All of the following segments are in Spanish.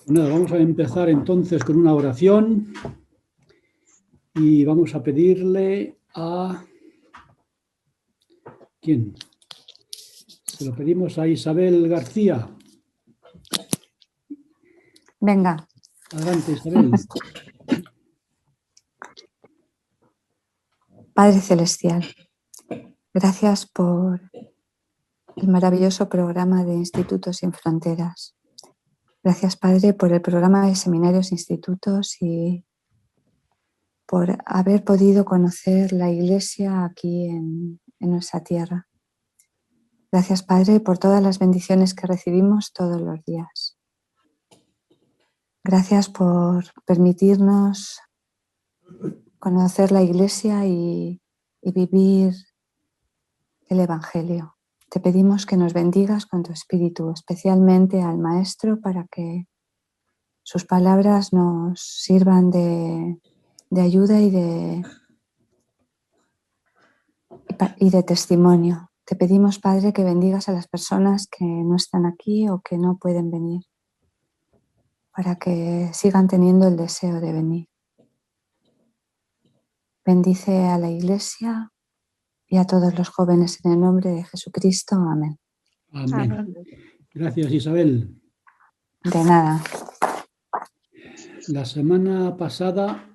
Nada, vamos a empezar entonces con una oración y vamos a pedirle a... ¿Quién? Se lo pedimos a Isabel García. Venga. Adelante, Isabel. Padre Celestial, gracias por el maravilloso programa de Institutos Sin Fronteras. Gracias, Padre, por el programa de seminarios e institutos y por haber podido conocer la Iglesia aquí en nuestra tierra. Gracias, Padre, por todas las bendiciones que recibimos todos los días. Gracias por permitirnos conocer la Iglesia y vivir el Evangelio. Te pedimos que nos bendigas con tu Espíritu, especialmente al Maestro, para que sus palabras nos sirvan de ayuda y de testimonio. Te pedimos, Padre, que bendigas a las personas que no están aquí o que no pueden venir, para que sigan teniendo el deseo de venir. Bendice a la Iglesia y a todos los jóvenes en el nombre de Jesucristo. Amén. Amén. Gracias, Isabel. De nada. La semana pasada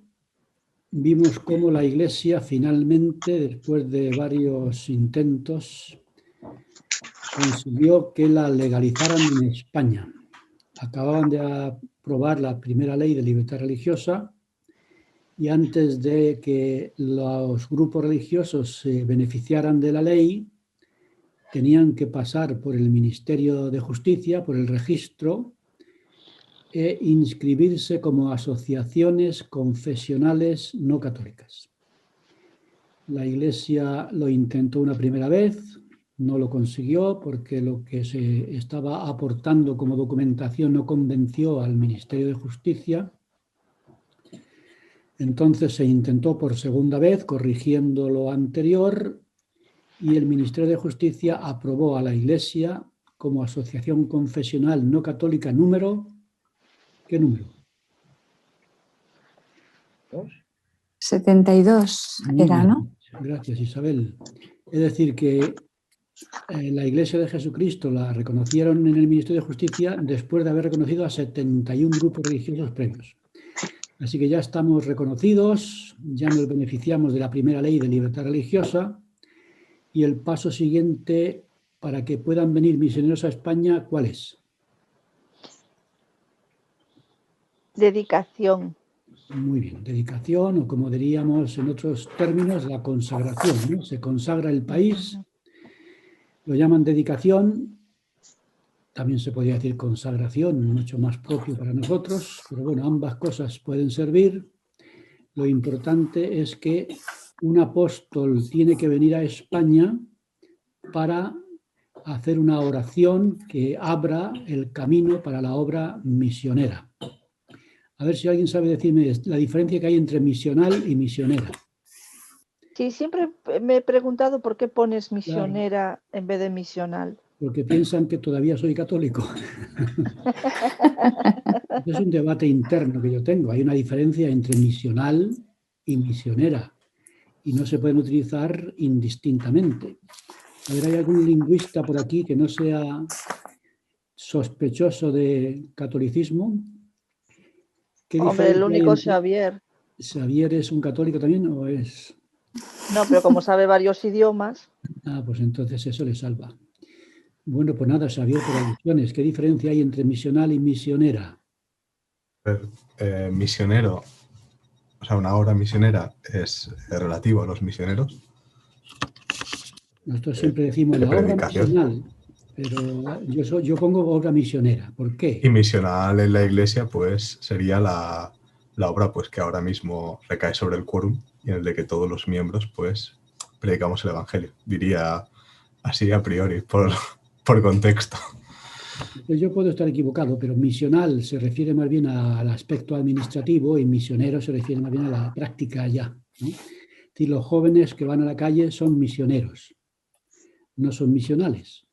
vimos cómo la Iglesia finalmente, después de varios intentos, consiguió que la legalizaran en España. Acababan de aprobar la primera ley de libertad religiosa y antes de que los grupos religiosos se beneficiaran de la ley, tenían que pasar por el Ministerio de Justicia, por el registro, e inscribirse como asociaciones confesionales no católicas. La Iglesia lo intentó una primera vez, no lo consiguió porque lo que se estaba aportando como documentación no convenció al Ministerio de Justicia. Entonces se intentó por segunda vez, corrigiendo lo anterior, y el Ministerio de Justicia aprobó a la Iglesia como asociación confesional no católica número... ¿Qué número? 72 era, ¿no? Gracias, Isabel. Es decir, que la Iglesia de Jesucristo la reconocieron en el Ministerio de Justicia después de haber reconocido a 71 grupos religiosos previos. Así que ya estamos reconocidos, ya nos beneficiamos de la primera ley de libertad religiosa y el paso siguiente para que puedan venir misioneros a España, ¿cuál es? Dedicación. Muy bien, dedicación o como diríamos en otros términos, la consagración, ¿no? Se consagra el país, lo llaman dedicación, también se podría decir consagración, mucho más propio para nosotros, pero bueno, ambas cosas pueden servir. Lo importante es que un apóstol tiene que venir a España para hacer una oración que abra el camino para la obra misionera. A ver si alguien sabe decirme la diferencia que hay entre misional y misionera. Sí, siempre me he preguntado por qué pones misionera en vez de misional. Porque piensan que todavía soy católico. Es un debate interno que yo tengo. Hay una diferencia entre misional y misionera y no se pueden utilizar indistintamente. A ver, ¿hay algún lingüista por aquí que no sea sospechoso de catolicismo? Hombre, el único Xavier. ¿Xavier es un católico también o es...? No, pero como sabe varios idiomas... Ah, pues entonces eso le salva. Bueno, pues nada, Xavier, por alusiones. ¿Qué diferencia hay entre misional y misionera? Misionero, o sea, una obra misionera es relativo a los misioneros. Nosotros siempre decimos la obra misional, pero yo pongo obra misionera. ¿Por qué? Y misional en la Iglesia, pues, sería la obra pues, que ahora mismo recae sobre el quórum y en el de que todos los miembros, pues, predicamos el Evangelio. Diría así a priori, por contexto. Pues yo puedo estar equivocado, pero misional se refiere más bien al aspecto administrativo y misionero se refiere más bien a la práctica allá, ¿no? Es decir, los jóvenes que van a la calle son misioneros, no son misionales.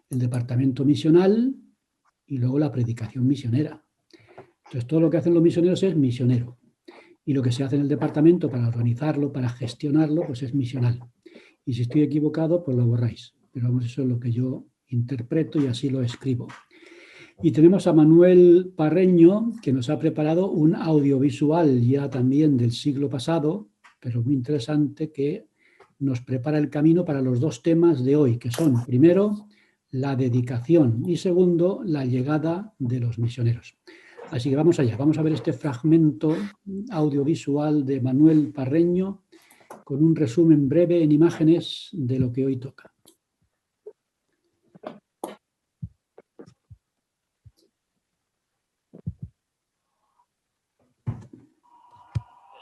El departamento misional y luego la predicación misionera. Entonces, todo lo que hacen los misioneros es misionero. Y lo que se hace en el departamento para organizarlo, para gestionarlo, pues es misional. Y si estoy equivocado, pues lo borráis. Pero vamos, eso es lo que yo interpreto y así lo escribo. Y tenemos a Manuel Parreño, que nos ha preparado un audiovisual ya también del siglo pasado, pero muy interesante, que nos prepara el camino para los dos temas de hoy, que son, primero, la dedicación y segundo, la llegada de los misioneros. Así que vamos allá, vamos a ver este fragmento audiovisual de Manuel Parreño con un resumen breve en imágenes de lo que hoy toca.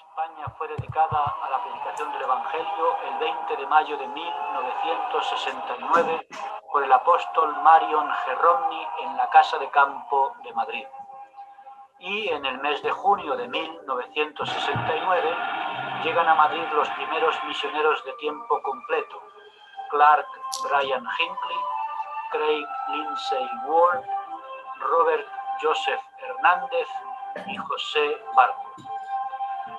España fue dedicada a la predicación del Evangelio el 20 de mayo de 1969 por el apóstol Marion Gerromni en la Casa de Campo de Madrid. Y en el mes de junio de 1969 llegan a Madrid los primeros misioneros de tiempo completo, Clark Brian Hinckley, Craig Lindsay Ward, Robert Joseph Hernández y José Barco.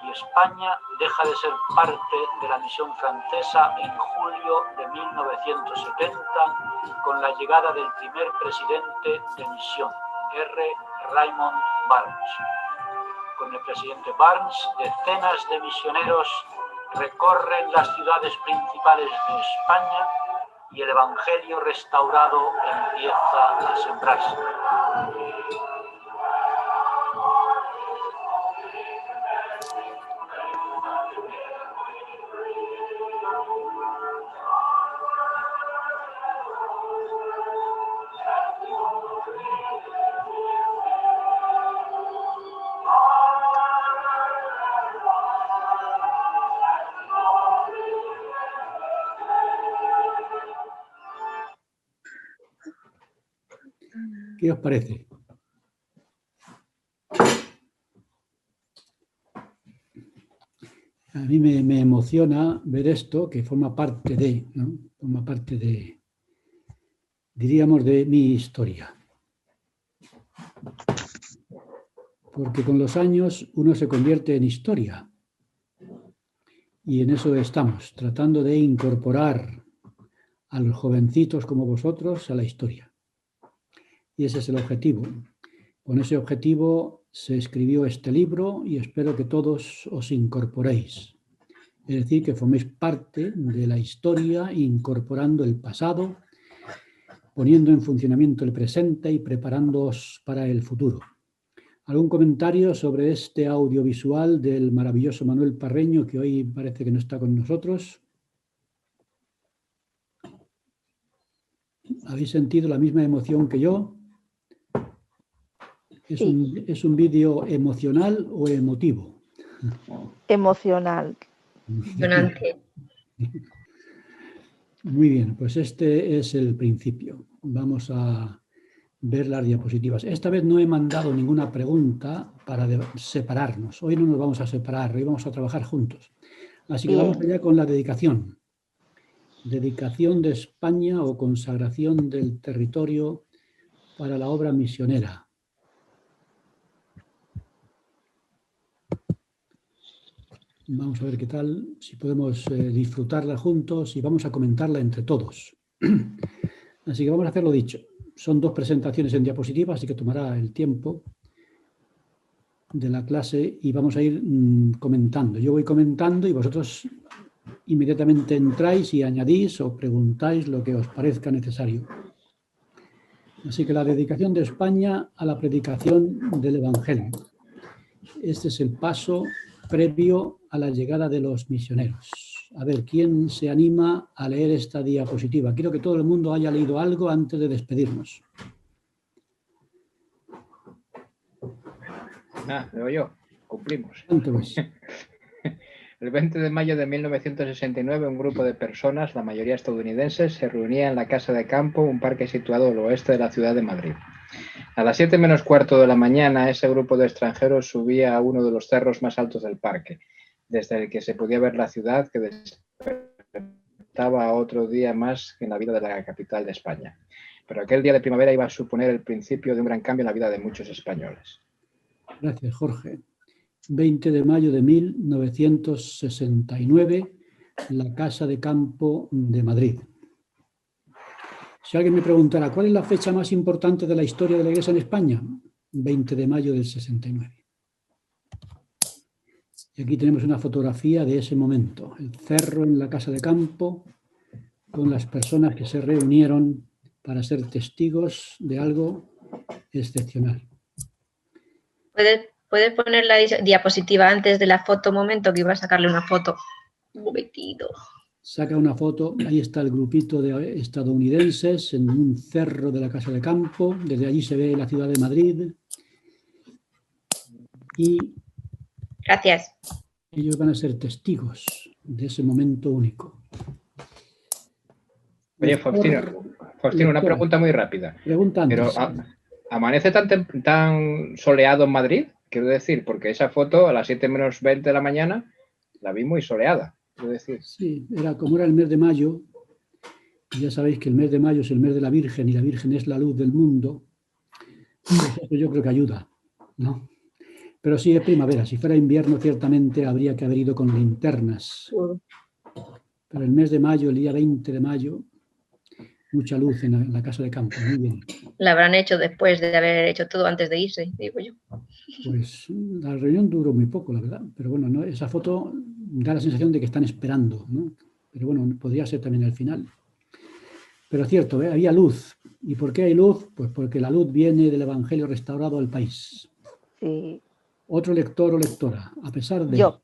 Y España deja de ser parte de la misión francesa en julio de 1970 con la llegada del primer presidente de misión, R. Raymond Barnes. Con el presidente Barnes, decenas de misioneros recorren las ciudades principales de España y el Evangelio restaurado empieza a sembrarse. ¿Qué os parece? A mí me emociona ver esto, que forma parte de, ¿no? Forma parte de, diríamos, de mi historia. Porque con los años uno se convierte en historia. Y en eso estamos, tratando de incorporar a los jovencitos como vosotros a la historia. Y ese es el objetivo. Con ese objetivo se escribió este libro y espero que todos os incorporéis. Es decir, que forméis parte de la historia, incorporando el pasado, poniendo en funcionamiento el presente y preparándoos para el futuro. ¿Algún comentario sobre este audiovisual del maravilloso Manuel Parreño, que hoy parece que no está con nosotros? ¿Habéis sentido la misma emoción que yo? ¿Es un vídeo emocional o emotivo? Emocional. Emocionante. Muy bien, pues este es el principio. Vamos a ver las diapositivas. Esta vez no he mandado ninguna pregunta para separarnos. Hoy no nos vamos a separar, hoy vamos a trabajar juntos. Así que vamos allá con la dedicación. Dedicación de España o consagración del territorio para la obra misionera. Vamos a ver qué tal, si podemos disfrutarla juntos y vamos a comentarla entre todos. Así que vamos a hacer lo dicho. Son dos presentaciones en diapositivas, así que tomará el tiempo de la clase y vamos a ir comentando. Yo voy comentando y vosotros inmediatamente entráis y añadís o preguntáis lo que os parezca necesario. Así que la dedicación de España a la predicación del Evangelio. Este es el paso previo a la llegada de los misioneros. A ver, ¿quién se anima a leer esta diapositiva? Quiero que todo el mundo haya leído algo antes de despedirnos. Leo yo. Cumplimos. ¿Cuánto es? El 20 de mayo de 1969, un grupo de personas, la mayoría estadounidenses, se reunía en la Casa de Campo, un parque situado al oeste de la ciudad de Madrid. A las 7 menos cuarto de la mañana, ese grupo de extranjeros subía a uno de los cerros más altos del parque, desde el que se podía ver la ciudad que despertaba otro día más en la vida de la capital de España. Pero aquel día de primavera iba a suponer el principio de un gran cambio en la vida de muchos españoles. Gracias, Jorge. 20 de mayo de 1969, la Casa de Campo de Madrid. Si alguien me preguntara, ¿cuál es la fecha más importante de la historia de la Iglesia en España? 20 de mayo del 69. Y aquí tenemos una fotografía de ese momento, el cerro en la Casa de Campo, con las personas que se reunieron para ser testigos de algo excepcional. ¿Puedes poner la diapositiva antes de la foto? Un momento, que iba a sacarle una foto. Un momentito. Saca una foto, ahí está el grupito de estadounidenses en un cerro de la Casa de Campo, desde allí se ve la ciudad de Madrid y Gracias. ellos van a ser testigos de ese momento único. Oye, Faustino, una pregunta muy rápida. Pregunta antes. Pero ¿amanece tan soleado en Madrid? Quiero decir, porque esa foto a las 7 menos 20 de la mañana la vi muy soleada. Quiero decir. Sí, como era el mes de mayo, y ya sabéis que el mes de mayo es el mes de la Virgen y la Virgen es la luz del mundo, pues eso yo creo que ayuda, ¿no? Pero sí es primavera. Si fuera invierno, ciertamente habría que haber ido con linternas. Pero el mes de mayo, el día 20 de mayo, mucha luz en la Casa de Campo. Muy bien. La habrán hecho después de haber hecho todo antes de irse, digo yo. Pues la reunión duró muy poco, la verdad. Pero bueno, ¿no? Esa foto da la sensación de que están esperando, ¿no? Pero bueno, podría ser también el final. Pero cierto, había luz. ¿Y por qué hay luz? Pues porque la luz viene del Evangelio restaurado al país. Sí. Otro lector o lectora, a pesar de... Yo.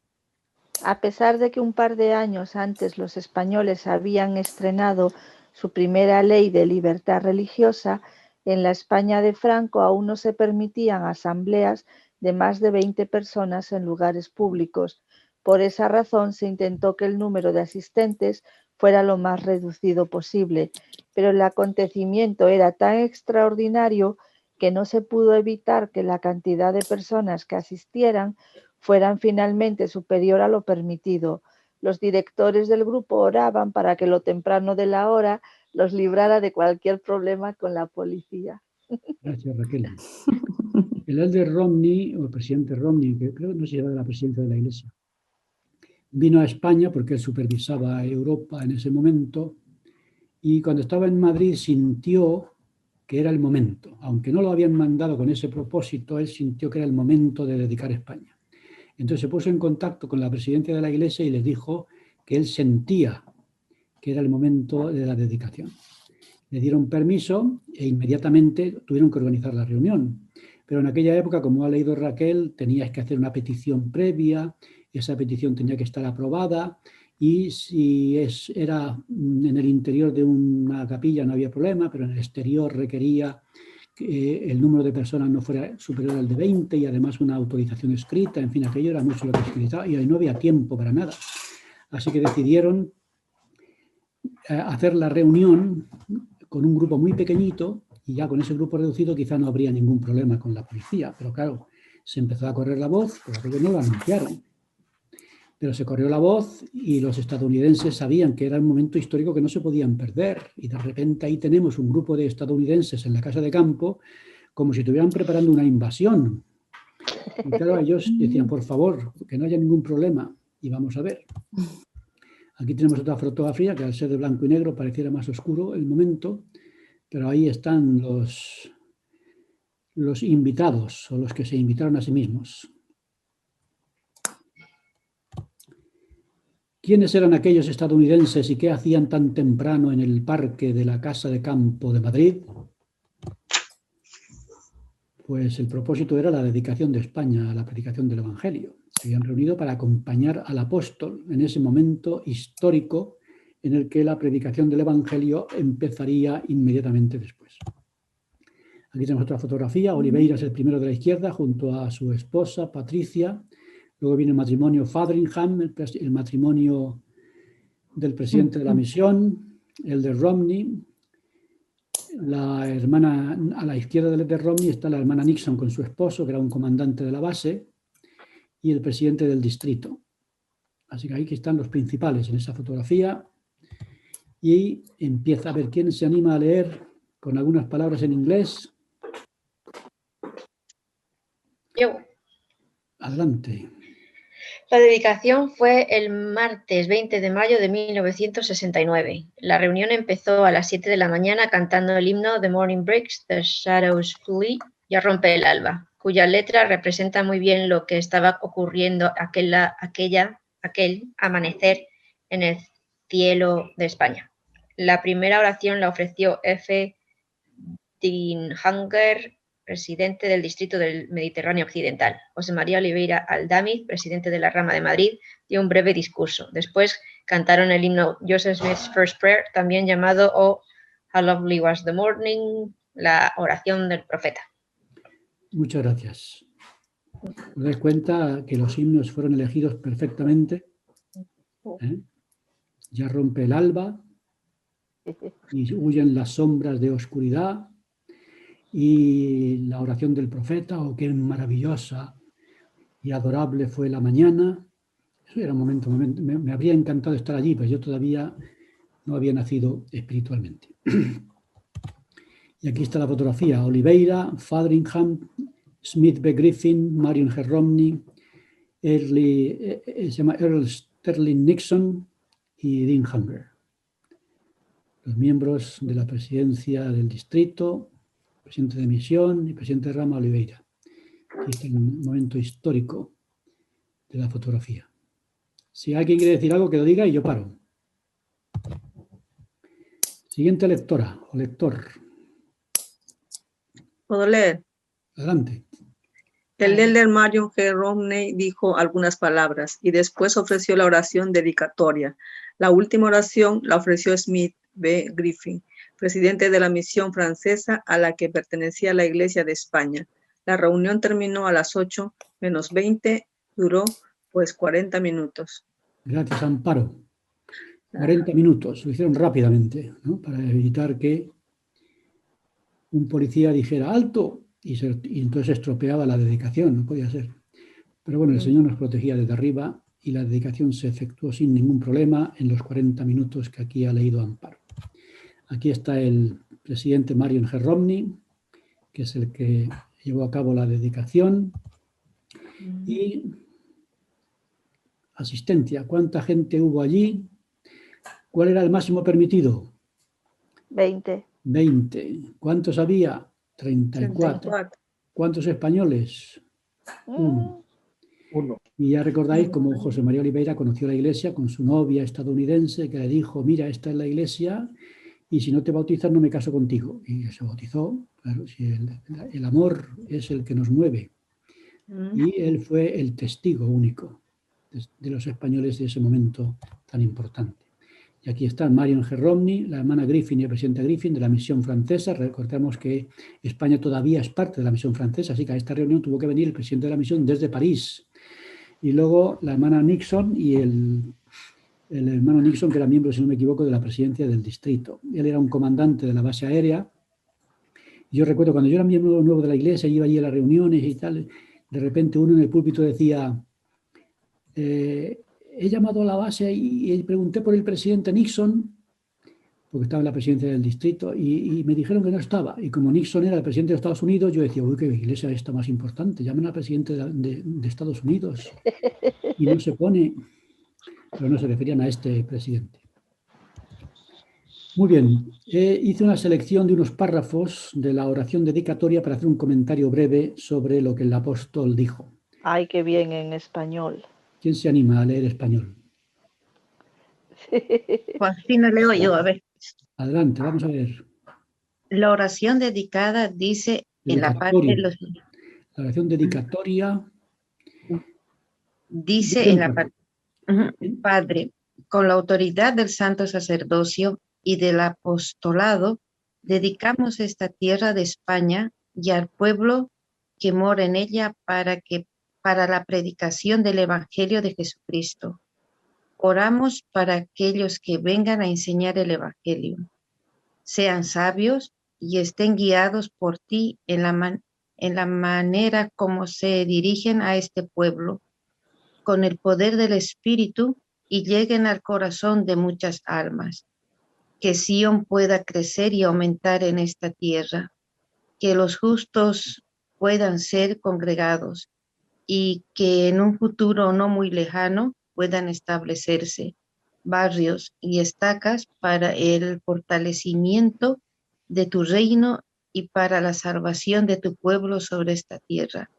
A pesar de que un par de años antes los españoles habían estrenado su primera ley de libertad religiosa, en la España de Franco aún no se permitían asambleas de más de 20 personas en lugares públicos. Por esa razón se intentó que el número de asistentes fuera lo más reducido posible, pero el acontecimiento era tan extraordinario que no se pudo evitar que la cantidad de personas que asistieran fueran finalmente superior a lo permitido. Los directores del grupo oraban para que lo temprano de la hora los librara de cualquier problema con la policía. Gracias, Raquel. El elder Romney, o el presidente Romney, que creo que no se lleva de la presidencia de la Iglesia, vino a España porque él supervisaba Europa en ese momento y cuando estaba en Madrid sintió que era el momento. Aunque no lo habían mandado con ese propósito, él sintió que era el momento de dedicar España. Entonces se puso en contacto con la presidencia de la Iglesia y les dijo que él sentía que era el momento de la dedicación. Le dieron permiso e inmediatamente tuvieron que organizar la reunión. Pero en aquella época, como ha leído Raquel, tenías que hacer una petición previa, esa petición tenía que estar aprobada y si era en el interior de una capilla no había problema, pero en el exterior requería que el número de personas no fuera superior al de 20 y además una autorización escrita, en fin, aquello era mucho lo que se necesitaba y ahí no había tiempo para nada. Así que decidieron hacer la reunión con un grupo muy pequeñito y ya con ese grupo reducido quizá no habría ningún problema con la policía, pero claro, se empezó a correr la voz, porque no lo anunciaron, pero se corrió la voz y los estadounidenses sabían que era un momento histórico que no se podían perder y de repente ahí tenemos un grupo de estadounidenses en la Casa de Campo como si estuvieran preparando una invasión. Y claro, ellos decían, por favor, que no haya ningún problema y vamos a ver. Aquí tenemos otra fotografía que al ser de blanco y negro pareciera más oscuro el momento, pero ahí están los invitados o los que se invitaron a sí mismos. ¿Quiénes eran aquellos estadounidenses y qué hacían tan temprano en el parque de la Casa de Campo de Madrid? Pues el propósito era la dedicación de España a la predicación del Evangelio. Se habían reunido para acompañar al apóstol en ese momento histórico en el que la predicación del Evangelio empezaría inmediatamente después. Aquí tenemos otra fotografía. Oliveira es el primero de la izquierda junto a su esposa Patricia. Luego viene el matrimonio Fotheringham, el matrimonio del presidente de la misión, el de Romney. La hermana, a la izquierda del de Romney está la hermana Nixon con su esposo, que era un comandante de la base, y el presidente del distrito. Así que aquí están los principales en esa fotografía. Y empieza a ver quién se anima a leer con algunas palabras en inglés. Yo. Adelante. La dedicación fue el martes 20 de mayo de 1969. La reunión empezó a las 7 de la mañana cantando el himno The Morning Breaks, The Shadows Flee, Ya rompe el alba, cuya letra representa muy bien lo que estaba ocurriendo aquel amanecer en el cielo de España. La primera oración la ofreció F. Dinhanger, presidente del Distrito del Mediterráneo Occidental. José María Oliveira Aldamiz, presidente de la Rama de Madrid, dio un breve discurso. Después cantaron el himno Joseph Smith's First Prayer, también llamado Oh, How Lovely Was the Morning, la oración del profeta. Muchas gracias. ¿Os dais cuenta que los himnos fueron elegidos perfectamente? Ya rompe el alba y huyen las sombras de oscuridad, y la oración del profeta, oh, qué maravillosa y adorable fue la mañana. Eso era un momento. Me habría encantado estar allí, pero yo todavía no había nacido espiritualmente. Y aquí está la fotografía: Oliveira, Fadringham, Smith B. Griffin, Marion G. Romney, se llama Earl Sterling Nixon y Dinhanger, los miembros de la presidencia del distrito, presidente de misión y presidente de Rama, Oliveira. Aquí está el momento histórico de la fotografía. Si alguien quiere decir algo, que lo diga y yo paro. Siguiente lectora o lector. ¿Puedo leer? Adelante. El líder Marion G. Romney dijo algunas palabras y después ofreció la oración dedicatoria. La última oración la ofreció Smith B. Griffin, presidente de la misión francesa a la que pertenecía la Iglesia de España. La reunión terminó a las 8 menos 20, duró pues 40 minutos. Gracias, Amparo. 40 minutos, lo hicieron rápidamente, ¿no? Para evitar que un policía dijera alto y entonces estropeaba la dedicación, no podía ser. Pero bueno, el Señor nos protegía desde arriba y la dedicación se efectuó sin ningún problema en los 40 minutos que aquí ha leído Amparo. Aquí está el presidente Marion G. Romney, que es el que llevó a cabo la dedicación. Y asistencia, ¿cuánta gente hubo allí? ¿Cuál era el máximo permitido? 20. 20. ¿Cuántos había? 34. ¿Cuántos españoles? 1. Y ya recordáis cómo José María Oliveira conoció la iglesia con su novia estadounidense, que le dijo: mira, esta es la iglesia y si no te bautizas no me caso contigo. Y se bautizó. Claro, si el amor es el que nos mueve. Y él fue el testigo único de los españoles de ese momento tan importante. Y aquí están Marion G. Romney, la hermana Griffin y el presidente Griffin de la misión francesa. Recordemos que España todavía es parte de la misión francesa, así que a esta reunión tuvo que venir el presidente de la misión desde París. Y luego la hermana Nixon y el hermano Nixon, que era miembro, si no me equivoco, de la presidencia del distrito. Él era un comandante de la base aérea. Y yo recuerdo cuando yo era miembro nuevo de la iglesia, iba allí a las reuniones y tal, de repente uno en el púlpito decía: he llamado a la base y pregunté por el presidente Nixon, porque estaba en la presidencia del distrito, y me dijeron que no estaba. Y como Nixon era el presidente de Estados Unidos, yo decía: uy, qué iglesia esta más importante, llamen al presidente de Estados Unidos. Y no se pone, pero no se referían a este presidente. Muy bien, hice una selección de unos párrafos de la oración dedicatoria para hacer un comentario breve sobre lo que el apóstol dijo. Ay, qué bien en español. ¿Quién se anima a leer español? Juancina, leo yo, a ver. Adelante, vamos a ver. La oración dedicada dice en la parte de los... La oración dedicatoria dice en la parte... Padre, con la autoridad del santo sacerdocio y del apostolado, dedicamos esta tierra de España y al pueblo que mora en ella para la predicación del Evangelio de Jesucristo. Oramos para aquellos que vengan a enseñar el Evangelio. Sean sabios y estén guiados por ti en la manera como se dirigen a este pueblo, con el poder del Espíritu, y lleguen al corazón de muchas almas. Que Sion pueda crecer y aumentar en esta tierra. Que los justos puedan ser congregados y que en un futuro no muy lejano puedan establecerse barrios y estacas para el fortalecimiento de tu reino y para la salvación de tu pueblo sobre esta tierra.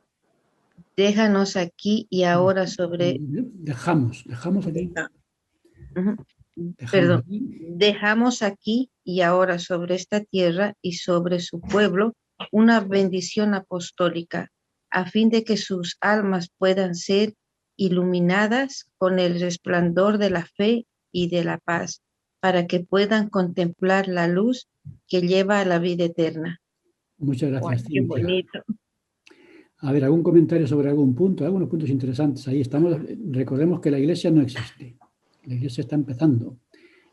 Déjanos aquí y ahora sobre... Dejamos aquí. Ujú. Dejamos Perdón, aquí. dejamos aquí y ahora sobre esta tierra y sobre su pueblo una bendición apostólica, a fin de que sus almas puedan ser iluminadas con el resplandor de la fe y de la paz, para que puedan contemplar la luz que lleva a la vida eterna. Muchas gracias, Qué Cintia. bonito. A ver, ¿algún comentario sobre algún punto? Algunos puntos interesantes ahí. Recordemos que la iglesia no existe. La iglesia está empezando.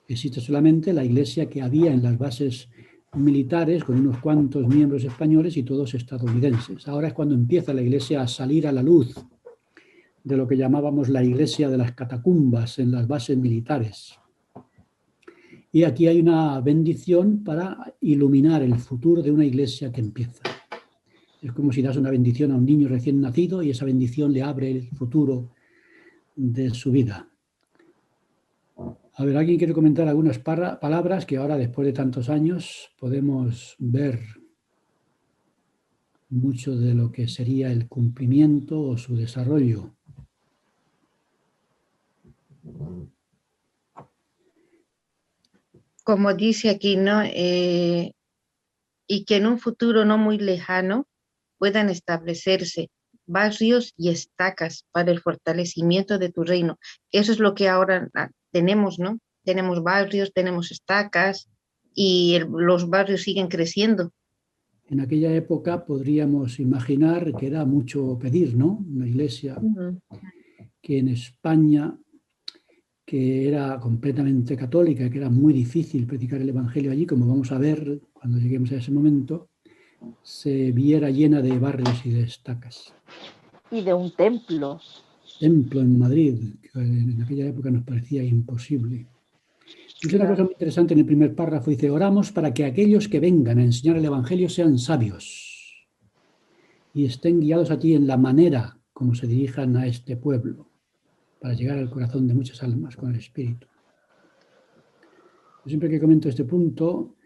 Existe solamente la iglesia que había en las bases militares con unos cuantos miembros españoles y todos estadounidenses. Ahora es cuando empieza la iglesia a salir a la luz de lo que llamábamos la iglesia de las catacumbas en las bases militares. Y aquí hay una bendición para iluminar el futuro de una iglesia que empieza. Es como si das una bendición a un niño recién nacido y esa bendición le abre el futuro de su vida. A ver, ¿alguien quiere comentar algunas palabras que ahora, después de tantos años, podemos ver mucho de lo que sería el cumplimiento o su desarrollo? Como dice aquí, ¿no? Y que en un futuro no muy lejano puedan establecerse barrios y estacas para el fortalecimiento de tu reino. Eso es lo que ahora tenemos, ¿no? Tenemos barrios, tenemos estacas y los barrios siguen creciendo. En aquella época podríamos imaginar que era mucho pedir, ¿no? Una iglesia que en España, que era completamente católica, que era muy difícil predicar el evangelio allí, como vamos a ver cuando lleguemos a ese momento, se viera llena de barrios y de estacas. Y de un templo. Templo en Madrid, que en aquella época nos parecía imposible. Dice una cosa muy interesante en el primer párrafo, dice: oramos para que aquellos que vengan a enseñar el evangelio sean sabios y estén guiados a ti en la manera como se dirijan a este pueblo, para llegar al corazón de muchas almas con el Espíritu. Yo siempre que comento este punto,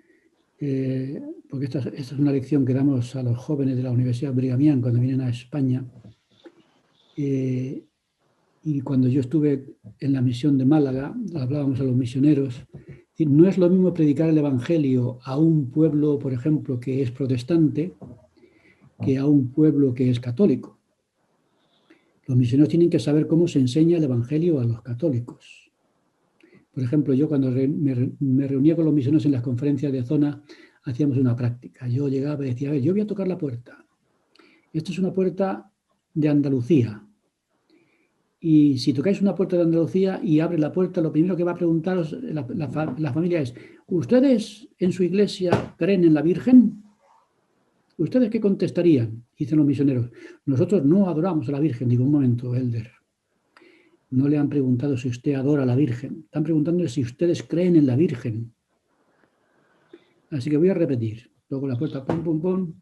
porque esta es una lección que damos a los jóvenes de la Universidad Brigham Young cuando vienen a España, y cuando yo estuve en la misión de Málaga, hablábamos a los misioneros, no es lo mismo predicar el Evangelio a un pueblo, por ejemplo, que es protestante, que a un pueblo que es católico. Los misioneros tienen que saber cómo se enseña el Evangelio a los católicos. Por ejemplo, yo cuando me reunía con los misioneros en las conferencias de zona, hacíamos una práctica. Yo llegaba y decía: a ver, yo voy a tocar la puerta. Esto es una puerta de Andalucía. Y si tocáis una puerta de Andalucía y abre la puerta, lo primero que va a preguntaros la familia es: ¿ustedes en su iglesia creen en la Virgen? ¿Ustedes qué contestarían? Dicen los misioneros: nosotros no adoramos a la Virgen. Digo: un momento, Elder. No le han preguntado si usted adora a la Virgen. Están preguntando si ustedes creen en la Virgen. Así que voy a repetir. Toco la puerta, pum, pum, pum.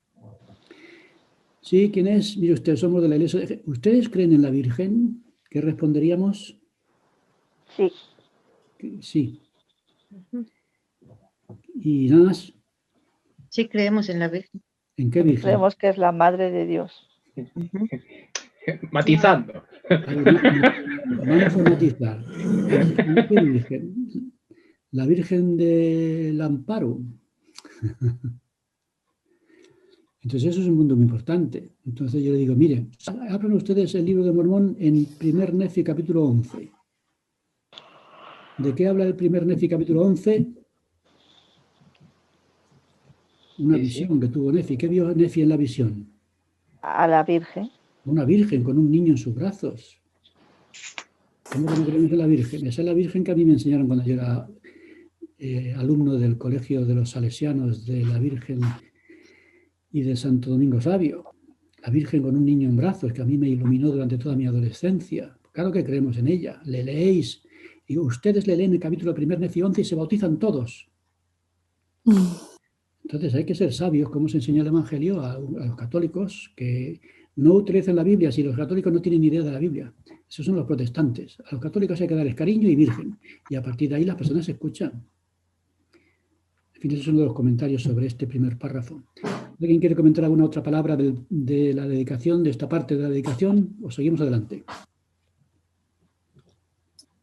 Sí, ¿quién es? Mire usted, somos de la iglesia. ¿Ustedes creen en la Virgen? ¿Qué responderíamos? Sí. Sí. ¿Y nada más? Sí, creemos en la Virgen. ¿En qué Virgen? Creemos que es la Madre de Dios. Matizando. Vamos a matizar. ¿En qué Virgen? ¿La Virgen del Amparo? Entonces eso es un punto muy importante. Entonces yo le digo: mire, abran ustedes el libro de Mormón en primer Nefi capítulo 11. ¿De qué habla el primer Nefi capítulo 11? Una visión que tuvo Nefi. ¿Qué vio Nefi en la visión? A la Virgen. Una virgen con un niño en sus brazos. ¿Cómo que no creemos en la Virgen? Esa es la Virgen que a mí me enseñaron cuando yo era alumno del Colegio de los Salesianos de la Virgen y de Santo Domingo Sabio. La Virgen con un niño en brazos que a mí me iluminó durante toda mi adolescencia. Claro que creemos en ella. Le leéis. Y ustedes le leen el capítulo primer Nefi 11 y se bautizan todos. Entonces hay que ser sabios, como se enseña el Evangelio a los católicos, que no utilicen la Biblia si los católicos no tienen ni idea de la Biblia. Esos son los protestantes. A los católicos hay que darles cariño y virgen. Y a partir de ahí las personas se escuchan. En fin, esos son los comentarios sobre este primer párrafo. ¿Alguien quiere comentar alguna otra palabra de la dedicación, de esta parte de la dedicación? ¿O seguimos adelante?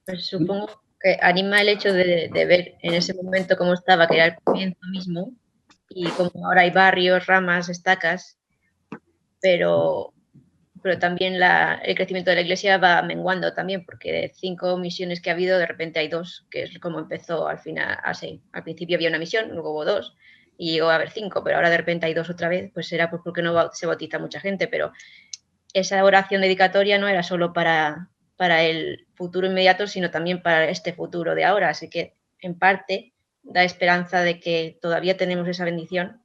Pues supongo que anima el hecho de ver en ese momento cómo estaba, que era el comienzo mismo, y como ahora hay barrios, ramas, estacas, pero también el crecimiento de la Iglesia va menguando también, porque de 5 misiones que ha habido, de repente hay 2, que es como empezó al final, así. Al principio había una misión, luego hubo 2, y llegó a haber 5, pero ahora de repente hay 2 otra vez, pues será porque no se bautiza mucha gente, pero esa oración dedicatoria no era solo para el futuro inmediato, sino también para este futuro de ahora, así que en parte da esperanza de que todavía tenemos esa bendición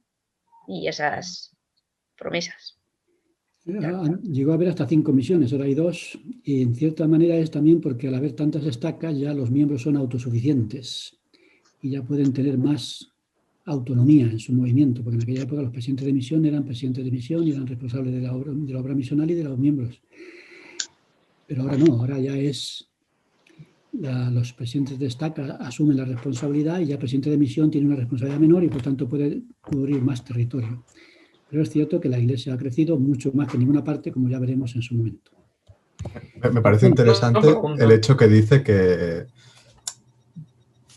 y esas promesas. Llegó a haber hasta 5 misiones, ahora hay 2, y en cierta manera es también porque al haber tantas estacas ya los miembros son autosuficientes y ya pueden tener más autonomía en su movimiento, porque en aquella época los presidentes de misión eran presidentes de misión y eran responsables de la obra misional y de los miembros. Pero ahora no, ahora ya es los presidentes de estaca asumen la responsabilidad y ya el presidente de misión tiene una responsabilidad menor y por tanto puede cubrir más territorio. Pero es cierto que la Iglesia ha crecido mucho más que en ninguna parte, como ya veremos en su momento. Me parece interesante el hecho que dice que,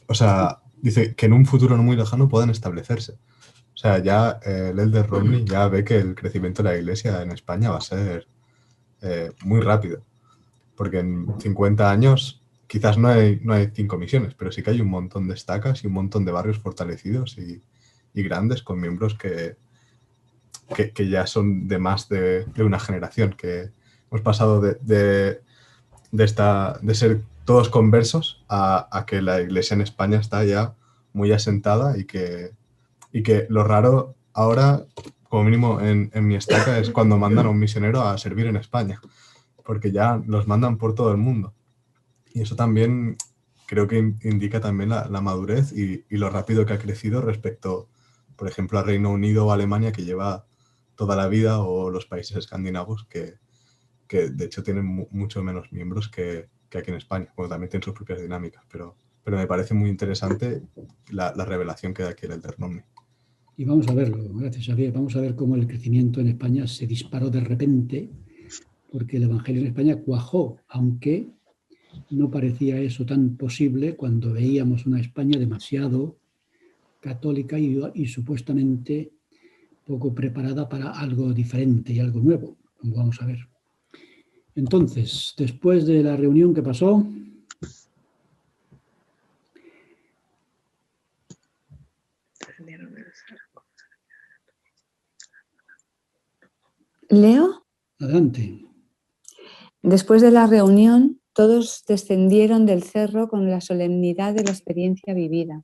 o sea, dice que en un futuro no muy lejano puedan establecerse. O sea, ya el Elder Romney ya ve que el crecimiento de la Iglesia en España va a ser muy rápido. Porque en 50 años quizás no hay 5 misiones, pero sí que hay un montón de estacas y un montón de barrios fortalecidos y grandes con miembros que ya son de más de una generación, que hemos pasado de ser todos conversos a que la Iglesia en España está ya muy asentada y que lo raro ahora, como mínimo en mi estaca, es cuando mandan a un misionero a servir en España, porque ya los mandan por todo el mundo. Y eso también creo que indica también la madurez y lo rápido que ha crecido respecto, por ejemplo, a Reino Unido o Alemania, que lleva toda la vida, o los países escandinavos, que de hecho tienen mucho menos miembros que aquí en España, bueno, también tienen sus propias dinámicas, pero me parece muy interesante la revelación que da aquí el Elder Romney. Y vamos a verlo, gracias Javier, vamos a ver cómo el crecimiento en España se disparó de repente, porque el Evangelio en España cuajó, aunque no parecía eso tan posible cuando veíamos una España demasiado católica y supuestamente poco preparada para algo diferente y algo nuevo, como vamos a ver. Entonces, después de la reunión que pasó, ¿Leo? adelante. Después de la reunión, todos descendieron del cerro con la solemnidad de la experiencia vivida.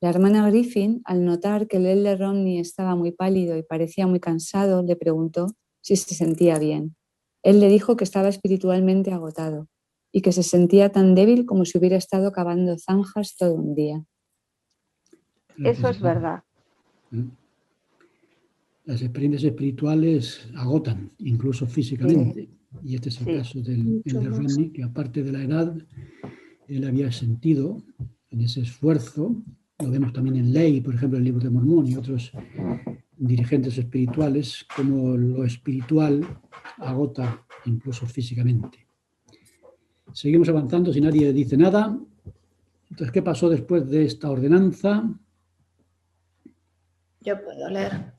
La hermana Griffin, al notar que el Elder Romney estaba muy pálido y parecía muy cansado, le preguntó si se sentía bien. Él le dijo que estaba espiritualmente agotado y que se sentía tan débil como si hubiera estado cavando zanjas todo un día. Eso es verdad. Las experiencias espirituales agotan, incluso físicamente. Sí. Y este es el caso del Elder Romney, que aparte de la edad, él había sentido en ese esfuerzo. Lo vemos también en Ley, por ejemplo, en el Libro de Mormón y otros dirigentes espirituales, como lo espiritual agota incluso físicamente. Seguimos avanzando si nadie dice nada. Entonces, ¿qué pasó después de esta ordenanza? Yo puedo leer.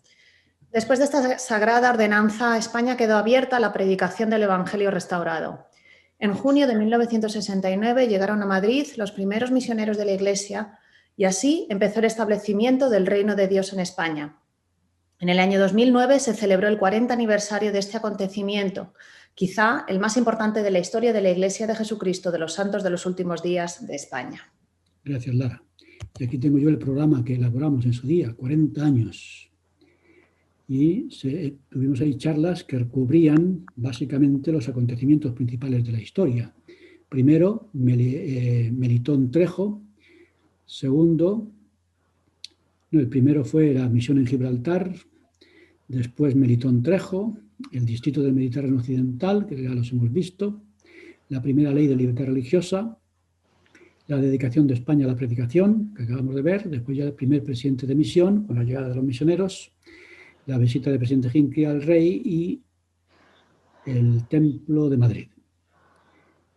Después de esta sagrada ordenanza, España quedó abierta a la predicación del Evangelio restaurado. En junio de 1969 llegaron a Madrid los primeros misioneros de la Iglesia y así empezó el establecimiento del Reino de Dios en España. En el año 2009 se celebró el 40 aniversario de este acontecimiento, quizá el más importante de la historia de la Iglesia de Jesucristo de los Santos de los Últimos Días de España. Gracias, Lara. Y aquí tengo yo el programa que elaboramos en su día, 40 años. Y tuvimos ahí charlas que cubrían básicamente los acontecimientos principales de la historia. Primero, Melitón Trejo. Segundo, el primero fue la misión en Gibraltar. Después Melitón Trejo. el Distrito del Mediterráneo Occidental, que ya los hemos visto, la primera ley de libertad religiosa, la dedicación de España a la predicación, que acabamos de ver, después ya el primer presidente de misión, con la llegada de los misioneros, la visita del presidente Hinckley al rey y el Templo de Madrid.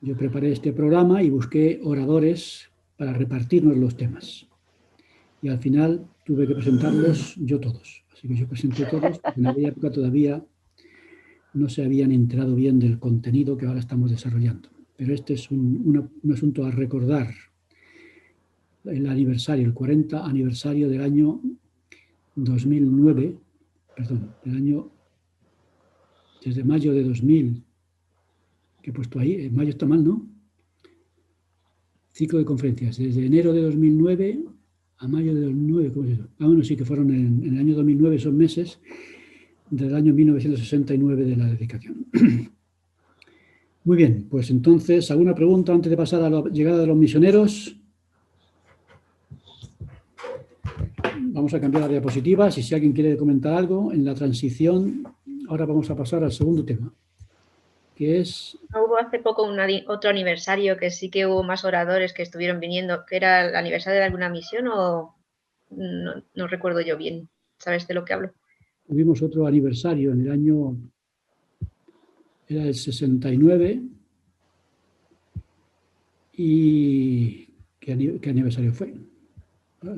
Yo preparé este programa y busqué oradores para repartirnos los temas. Y al final tuve que presentarlos yo todos. Así que yo presenté todos, porque en aquella época todavía no se habían enterado bien del contenido que ahora estamos desarrollando. Pero este es un asunto a recordar. El aniversario, el 40 aniversario del año 2009, perdón, del año, desde mayo de 2000, que he puesto ahí, en mayo está mal, ¿no? Ciclo de conferencias, desde enero de 2009 a mayo de 2009, ¿cómo es eso? Ah, bueno, sí que fueron en el año 2009, son meses, del año 1969 de la dedicación. Muy bien, pues entonces, ¿alguna pregunta antes de pasar a la llegada de los misioneros? Vamos a cambiar las diapositivas y si alguien quiere comentar algo en la transición, ahora vamos a pasar al segundo tema, que es... Hubo hace poco otro aniversario que sí que hubo más oradores que estuvieron viniendo, que era el aniversario de alguna misión o no recuerdo yo bien. ¿Sabes de lo que hablo? Tuvimos otro aniversario en el año... Era el 69 y... ¿Qué aniversario fue?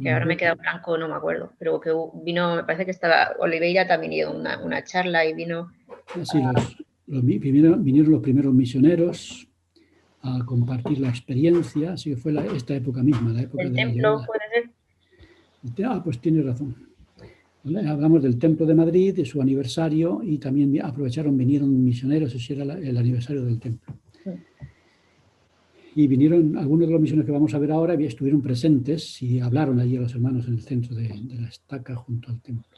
Que ahora me he quedado blanco, no me acuerdo, pero que vino, me parece que estaba Oliveira también dio una charla y vino... Sí, vinieron los primeros misioneros a compartir la experiencia, así que fue esta época misma, la época ¿El de templo la puede ser? Ah, pues tienes razón. Hablamos del Templo de Madrid, de su aniversario, y también vinieron misioneros, ese era el aniversario del templo. Y vinieron algunos de los misioneros que vamos a ver ahora, estuvieron presentes y hablaron allí a los hermanos en el centro de la estaca junto al templo.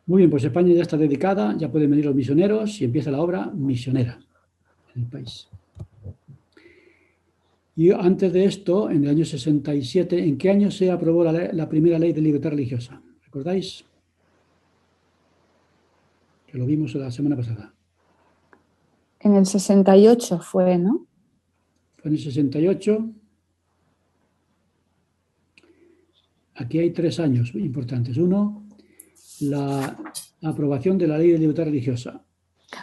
Muy bien, pues España ya está dedicada, ya pueden venir los misioneros y empieza la obra misionera en el país. Y antes de esto, en el año 67, ¿en qué año se aprobó la primera ley de libertad religiosa? ¿Recordáis? Que lo vimos la semana pasada. En el 68 fue, ¿no? Fue en el 68. Aquí hay 3 años importantes. Uno, la aprobación de la ley de libertad religiosa.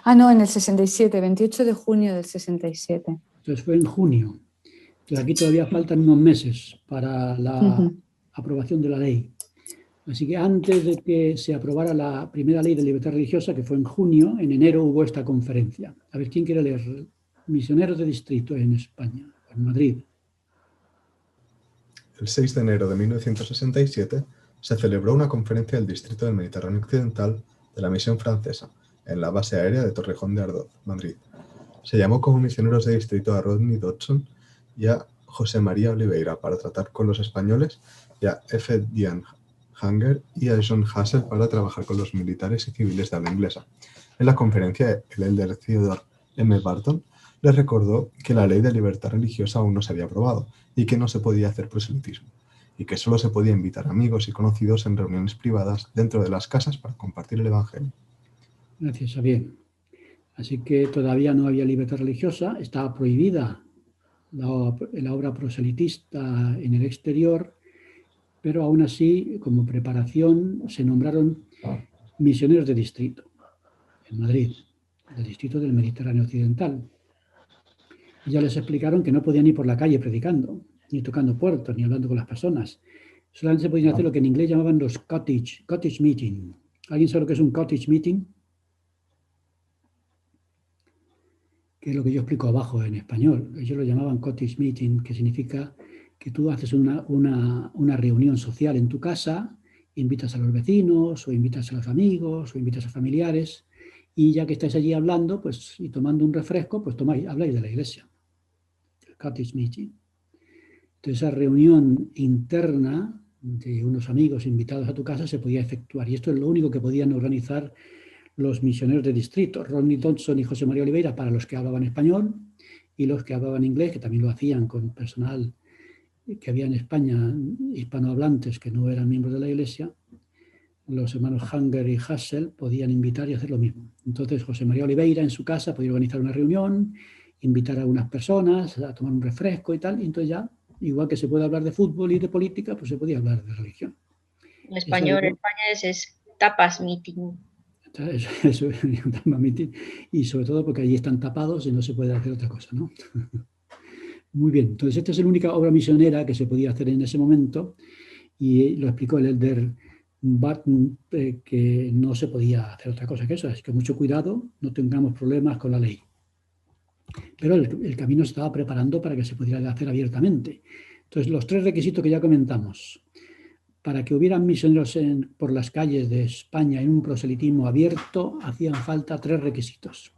Ah, no, en el 67, 28 de junio del 67. Entonces fue en junio. Entonces aquí todavía faltan unos meses para la aprobación de la ley. Así que antes de que se aprobara la primera ley de libertad religiosa, que fue en junio, en enero hubo esta conferencia. A ver, ¿quién quiere leer? Misioneros de distrito en España, en Madrid. El 6 de enero de 1967 se celebró una conferencia del Distrito del Mediterráneo Occidental de la misión francesa en la base aérea de Torrejón de Ardoz, Madrid. Se llamó como misioneros de distrito a Rodney Dodson y a José María Oliveira para tratar con los españoles y a F. Diane Hanger y a John Hassel para trabajar con los militares y civiles de habla inglesa. En la conferencia, el elder Theodore M. Barton les recordó que la ley de libertad religiosa aún no se había aprobado y que no se podía hacer proselitismo, y que solo se podía invitar amigos y conocidos en reuniones privadas dentro de las casas para compartir el Evangelio. Gracias, Javier. Así que todavía no había libertad religiosa, estaba prohibida la obra proselitista en el exterior, pero aún así, como preparación, se nombraron misioneros de distrito en Madrid, del distrito del Mediterráneo Occidental. Y ya les explicaron que no podían ir por la calle predicando, ni tocando puertas, ni hablando con las personas. Solamente se podían hacer lo que en inglés llamaban los cottage meeting. ¿Alguien sabe lo que es un cottage meeting? Que es lo que yo explico abajo en español. Ellos lo llamaban cottage meeting, que significa que tú haces una reunión social en tu casa, invitas a los vecinos, o invitas a los amigos, o invitas a familiares, y ya que estáis allí hablando, pues, y tomando un refresco, pues habláis de la iglesia. El cottage meeting. Entonces, esa reunión interna de unos amigos invitados a tu casa se podía efectuar, y esto es lo único que podían organizar los misioneros de distrito, Rodney Dodson y José María Oliveira, para los que hablaban español, y los que hablaban inglés, que también lo hacían con personal que había en España, hispanohablantes que no eran miembros de la iglesia, los hermanos Hanger y Hassel podían invitar y hacer lo mismo. Entonces José María Oliveira en su casa podía organizar una reunión, invitar a unas personas a tomar un refresco y tal, y entonces ya, igual que se puede hablar de fútbol y de política, pues se podía hablar de religión. En español, en España es tapas meeting. Eso, y sobre todo porque allí están tapados y no se puede hacer otra cosa, ¿no? Muy bien, entonces esta es la única obra misionera que se podía hacer en ese momento y lo explicó el elder Barton, que no se podía hacer otra cosa que eso, así que mucho cuidado, no tengamos problemas con la ley. Pero el camino se estaba preparando para que se pudiera hacer abiertamente. Entonces los 3 requisitos que ya comentamos, para que hubieran misioneros por las calles de España en un proselitismo abierto, hacían falta 3 requisitos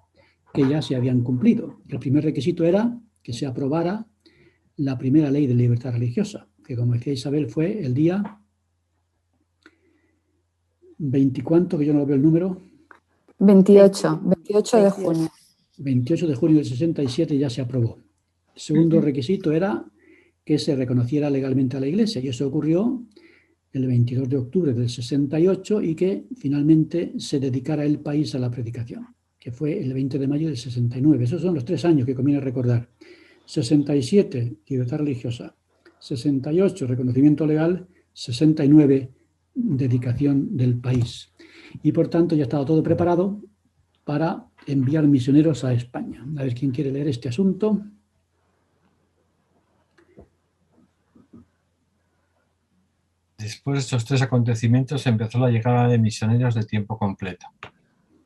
que ya se habían cumplido. El primer requisito era que se aprobara la primera ley de libertad religiosa, que como decía Isabel fue el día 20, que yo no veo el número. 28 de junio. 28 de junio del 67 ya se aprobó. El segundo requisito era que se reconociera legalmente a la Iglesia, y eso ocurrió el 22 de octubre del 68 y que finalmente se dedicara el país a la predicación, que fue el 20 de mayo del 69. Esos son los 3 años que conviene recordar. 67, libertad religiosa. 68, reconocimiento legal. 69, dedicación del país. Y por tanto ya estaba todo preparado para enviar misioneros a España. A ver quién quiere leer este asunto. Después de estos 3 acontecimientos empezó la llegada de misioneros de tiempo completo.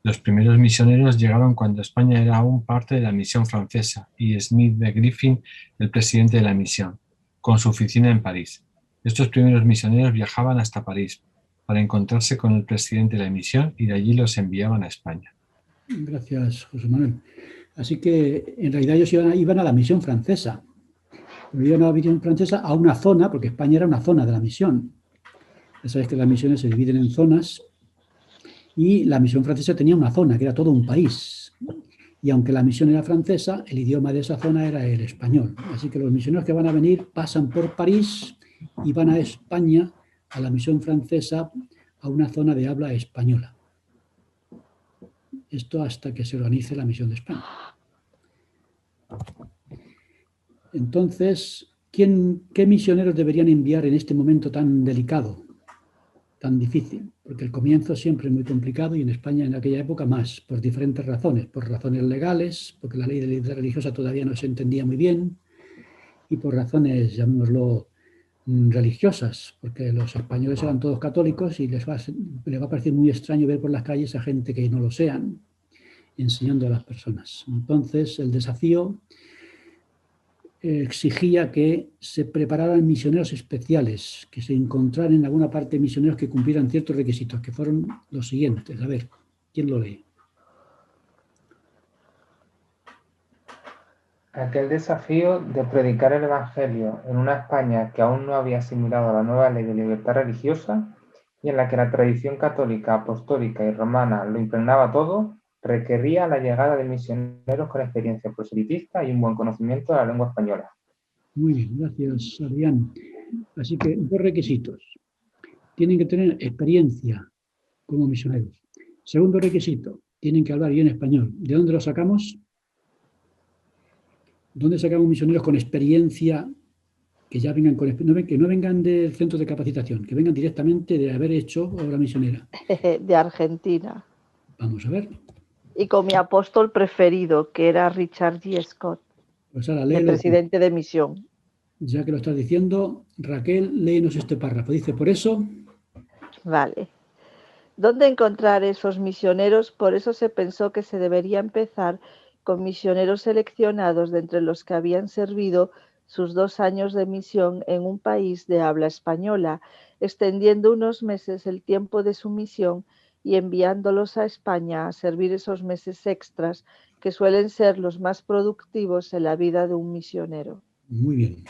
Los primeros misioneros llegaron cuando España era aún parte de la misión francesa y Smith de Griffin, el presidente de la misión, con su oficina en París. Estos primeros misioneros viajaban hasta París para encontrarse con el presidente de la misión y de allí los enviaban a España. Gracias, José Manuel. Así que en realidad ellos iban a la misión francesa. Iban a la misión francesa a una zona, porque España era una zona de la misión. Ya sabéis que las misiones se dividen en zonas y la misión francesa tenía una zona, que era todo un país. Y aunque la misión era francesa, el idioma de esa zona era el español. Así que los misioneros que van a venir pasan por París y van a España, a la misión francesa, a una zona de habla española. Esto hasta que se organice la misión de España. Entonces, ¿qué misioneros deberían enviar en este momento tan delicado, tan difícil? Porque el comienzo siempre es muy complicado y en España en aquella época más, por diferentes razones. Por razones legales, porque la ley de libertad religiosa todavía no se entendía muy bien, y por razones, llamémoslo, religiosas, porque los españoles eran todos católicos y les va a parecer muy extraño ver por las calles a gente que no lo sean, enseñando a las personas. Entonces, el desafío exigía que se prepararan misioneros especiales, que se encontraran en alguna parte misioneros que cumplieran ciertos requisitos, que fueron los siguientes. A ver, ¿quién lo lee? Aquel desafío de predicar el Evangelio en una España que aún no había asimilado la nueva ley de libertad religiosa y en la que la tradición católica, apostólica y romana lo impregnaba todo, requería la llegada de misioneros con experiencia proselitista y un buen conocimiento de la lengua española. Muy bien, gracias, Adrián. Así que 2 requisitos. Tienen que tener experiencia como misioneros. Segundo requisito, tienen que hablar bien español. ¿De dónde lo sacamos? ¿Dónde sacamos misioneros con experiencia que ya vengan que no vengan del centro de capacitación, que vengan directamente de haber hecho obra misionera? De Argentina. Vamos a ver. Y con mi apóstol preferido, que era Richard G. Scott, Pues ahora, el presidente de misión. Ya que lo estás diciendo, Raquel, léenos este párrafo. Dice, por eso... Vale. ¿Dónde encontrar esos misioneros? Por eso se pensó que se debería empezar con misioneros seleccionados de entre los que habían servido sus 2 años de misión en un país de habla española, extendiendo unos meses el tiempo de su misión y enviándolos a España a servir esos meses extras que suelen ser los más productivos en la vida de un misionero. Muy bien.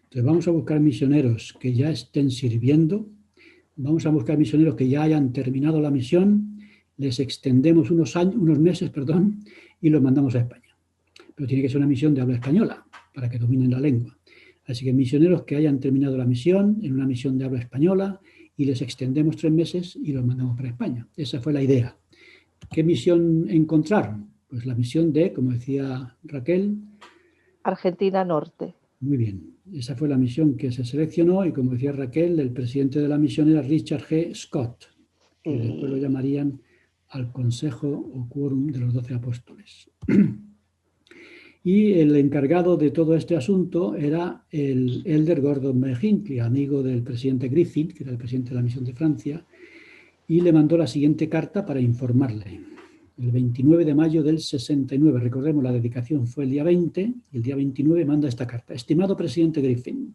Entonces vamos a buscar misioneros que ya estén sirviendo, vamos a buscar misioneros que ya hayan terminado la misión, les extendemos unos meses, y los mandamos a España. Pero tiene que ser una misión de habla española, para que dominen la lengua. Así que misioneros que hayan terminado la misión, en una misión de habla española, y les extendemos 3 meses y los mandamos para España. Esa fue la idea. ¿Qué misión encontraron? Pues la misión de, como decía Raquel, Argentina Norte. muy bien. Esa fue la misión que se seleccionó y, como decía Raquel, el presidente de la misión era Richard G. Scott, que después lo llamarían al Consejo o Quórum de los 12 Apóstoles. Y el encargado de todo este asunto era el Elder Gordon B. Hinckley, amigo del presidente Griffin, que era el presidente de la misión de Francia, y le mandó la siguiente carta para informarle. El 29 de mayo del 69, recordemos, la dedicación fue el día 20, y el día 29 manda esta carta. Estimado presidente Griffin.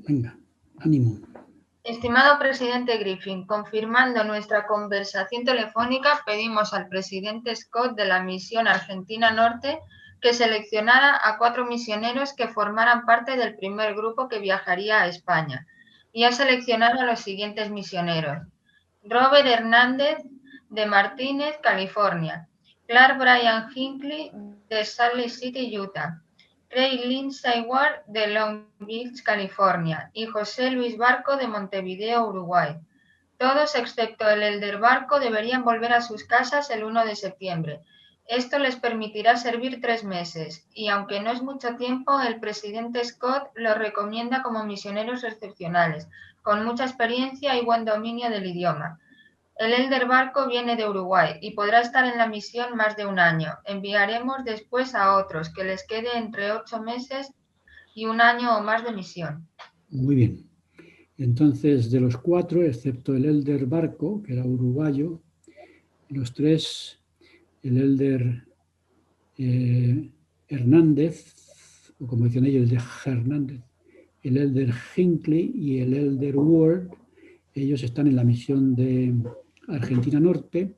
Venga, ánimo. Estimado presidente Griffin, confirmando nuestra conversación telefónica, pedimos al presidente Scott de la misión Argentina Norte que seleccionara a 4 misioneros que formaran parte del primer grupo que viajaría a España, y ha seleccionado a los siguientes misioneros: Robert Hernández de Martínez, California; Clark Brian Hinckley de Salt Lake City, Utah; Craig Lindsay Ward de Long Beach, California; y José Luis Barco de Montevideo, Uruguay. Todos, excepto el Elder Barco, deberían volver a sus casas el 1 de septiembre. Esto les permitirá servir 3 meses, y aunque no es mucho tiempo, el presidente Scott los recomienda como misioneros excepcionales, con mucha experiencia y buen dominio del idioma. El Elder Barco viene de Uruguay y podrá estar en la misión más de 1 año. Enviaremos después a otros, que les quede entre 8 meses y 1 año o más de misión. Muy bien. Entonces, de los 4, excepto el Elder Barco, que era uruguayo, los 3... el Elder Hernández, o como dicen ellos, el de Hernández, el Elder Hinckley y el Elder Ward, ellos están en la misión de Argentina Norte,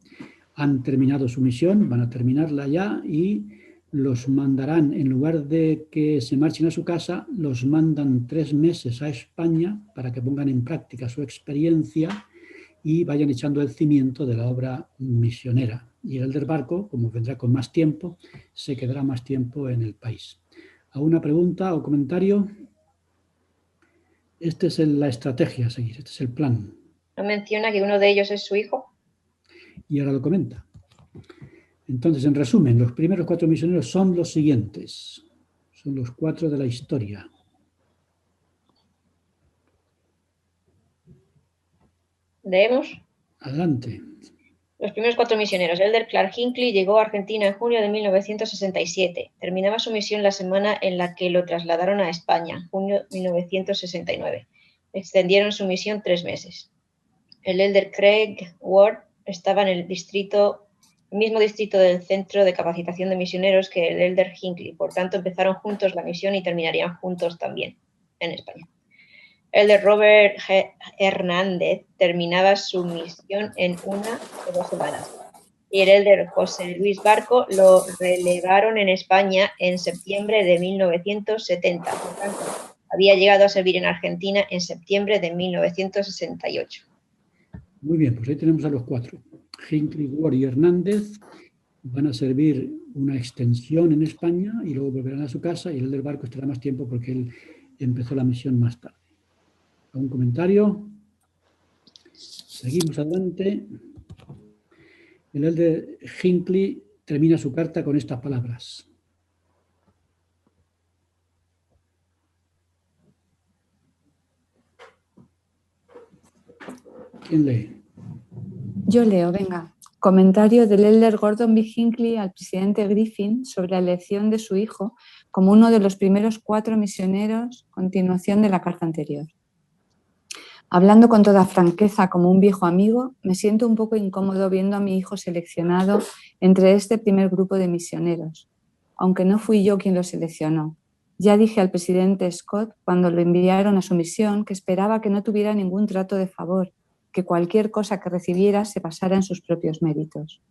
han terminado su misión, van a terminarla ya y los mandarán, en lugar de que se marchen a su casa, los mandan 3 meses a España para que pongan en práctica su experiencia y vayan echando el cimiento de la obra misionera. Y el Elder Barco, como vendrá con más tiempo, se quedará más tiempo en el país. ¿Alguna pregunta o comentario? Esta es la estrategia a seguir, este es el plan. ¿No menciona que uno de ellos es su hijo? Y ahora lo comenta. Entonces, en resumen, los primeros 4 misioneros son los siguientes. Son los 4 de la historia. ¿Leemos? Adelante. Los primeros 4 misioneros. Elder Clark Hinckley llegó a Argentina en junio de 1967. Terminaba su misión la semana en la que lo trasladaron a España, junio de 1969. Extendieron su misión 3 meses. El Elder Craig Ward estaba en el mismo distrito del Centro de Capacitación de Misioneros que el Elder Hinckley. Por tanto, empezaron juntos la misión y terminarían juntos también en España. El de Robert Hernández terminaba su misión en 1 o 2 semanas. Y el Elder José Luis Barco lo relevaron en España en septiembre de 1970. Por tanto, había llegado a servir en Argentina en septiembre de 1968. Muy bien, pues ahí tenemos a los 4. Hinckley, Ward y Hernández van a servir una extensión en España y luego volverán a su casa, y el Elder Barco estará más tiempo porque él empezó la misión más tarde. ¿Algún comentario? Seguimos adelante. El Elder Hinckley termina su carta con estas palabras. ¿Quién lee? Yo leo, venga. Comentario del Elder Gordon B. Hinckley al presidente Griffin sobre la elección de su hijo como uno de los primeros 4 misioneros, continuación de la carta anterior. Hablando con toda franqueza como un viejo amigo, me siento un poco incómodo viendo a mi hijo seleccionado entre este primer grupo de misioneros, aunque no fui yo quien lo seleccionó. Ya dije al presidente Scott cuando lo enviaron a su misión que esperaba que no tuviera ningún trato de favor, que cualquier cosa que recibiera se basara en sus propios méritos.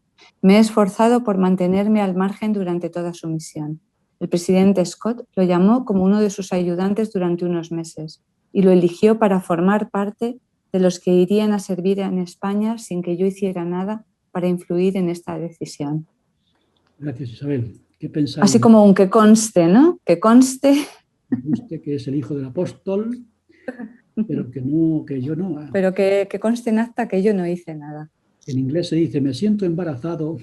Me he esforzado por mantenerme al margen durante toda su misión. El presidente Scott lo llamó como uno de sus ayudantes durante unos meses y lo eligió para formar parte de los que irían a servir en España sin que yo hiciera nada para influir en esta decisión. Gracias, Isabel. ¿Qué pensáis? Así como un que conste, ¿no? Que conste conste que es el hijo del apóstol, pero que yo no. Pero que conste en acta que yo no hice nada. En inglés se dice, me siento embarazado.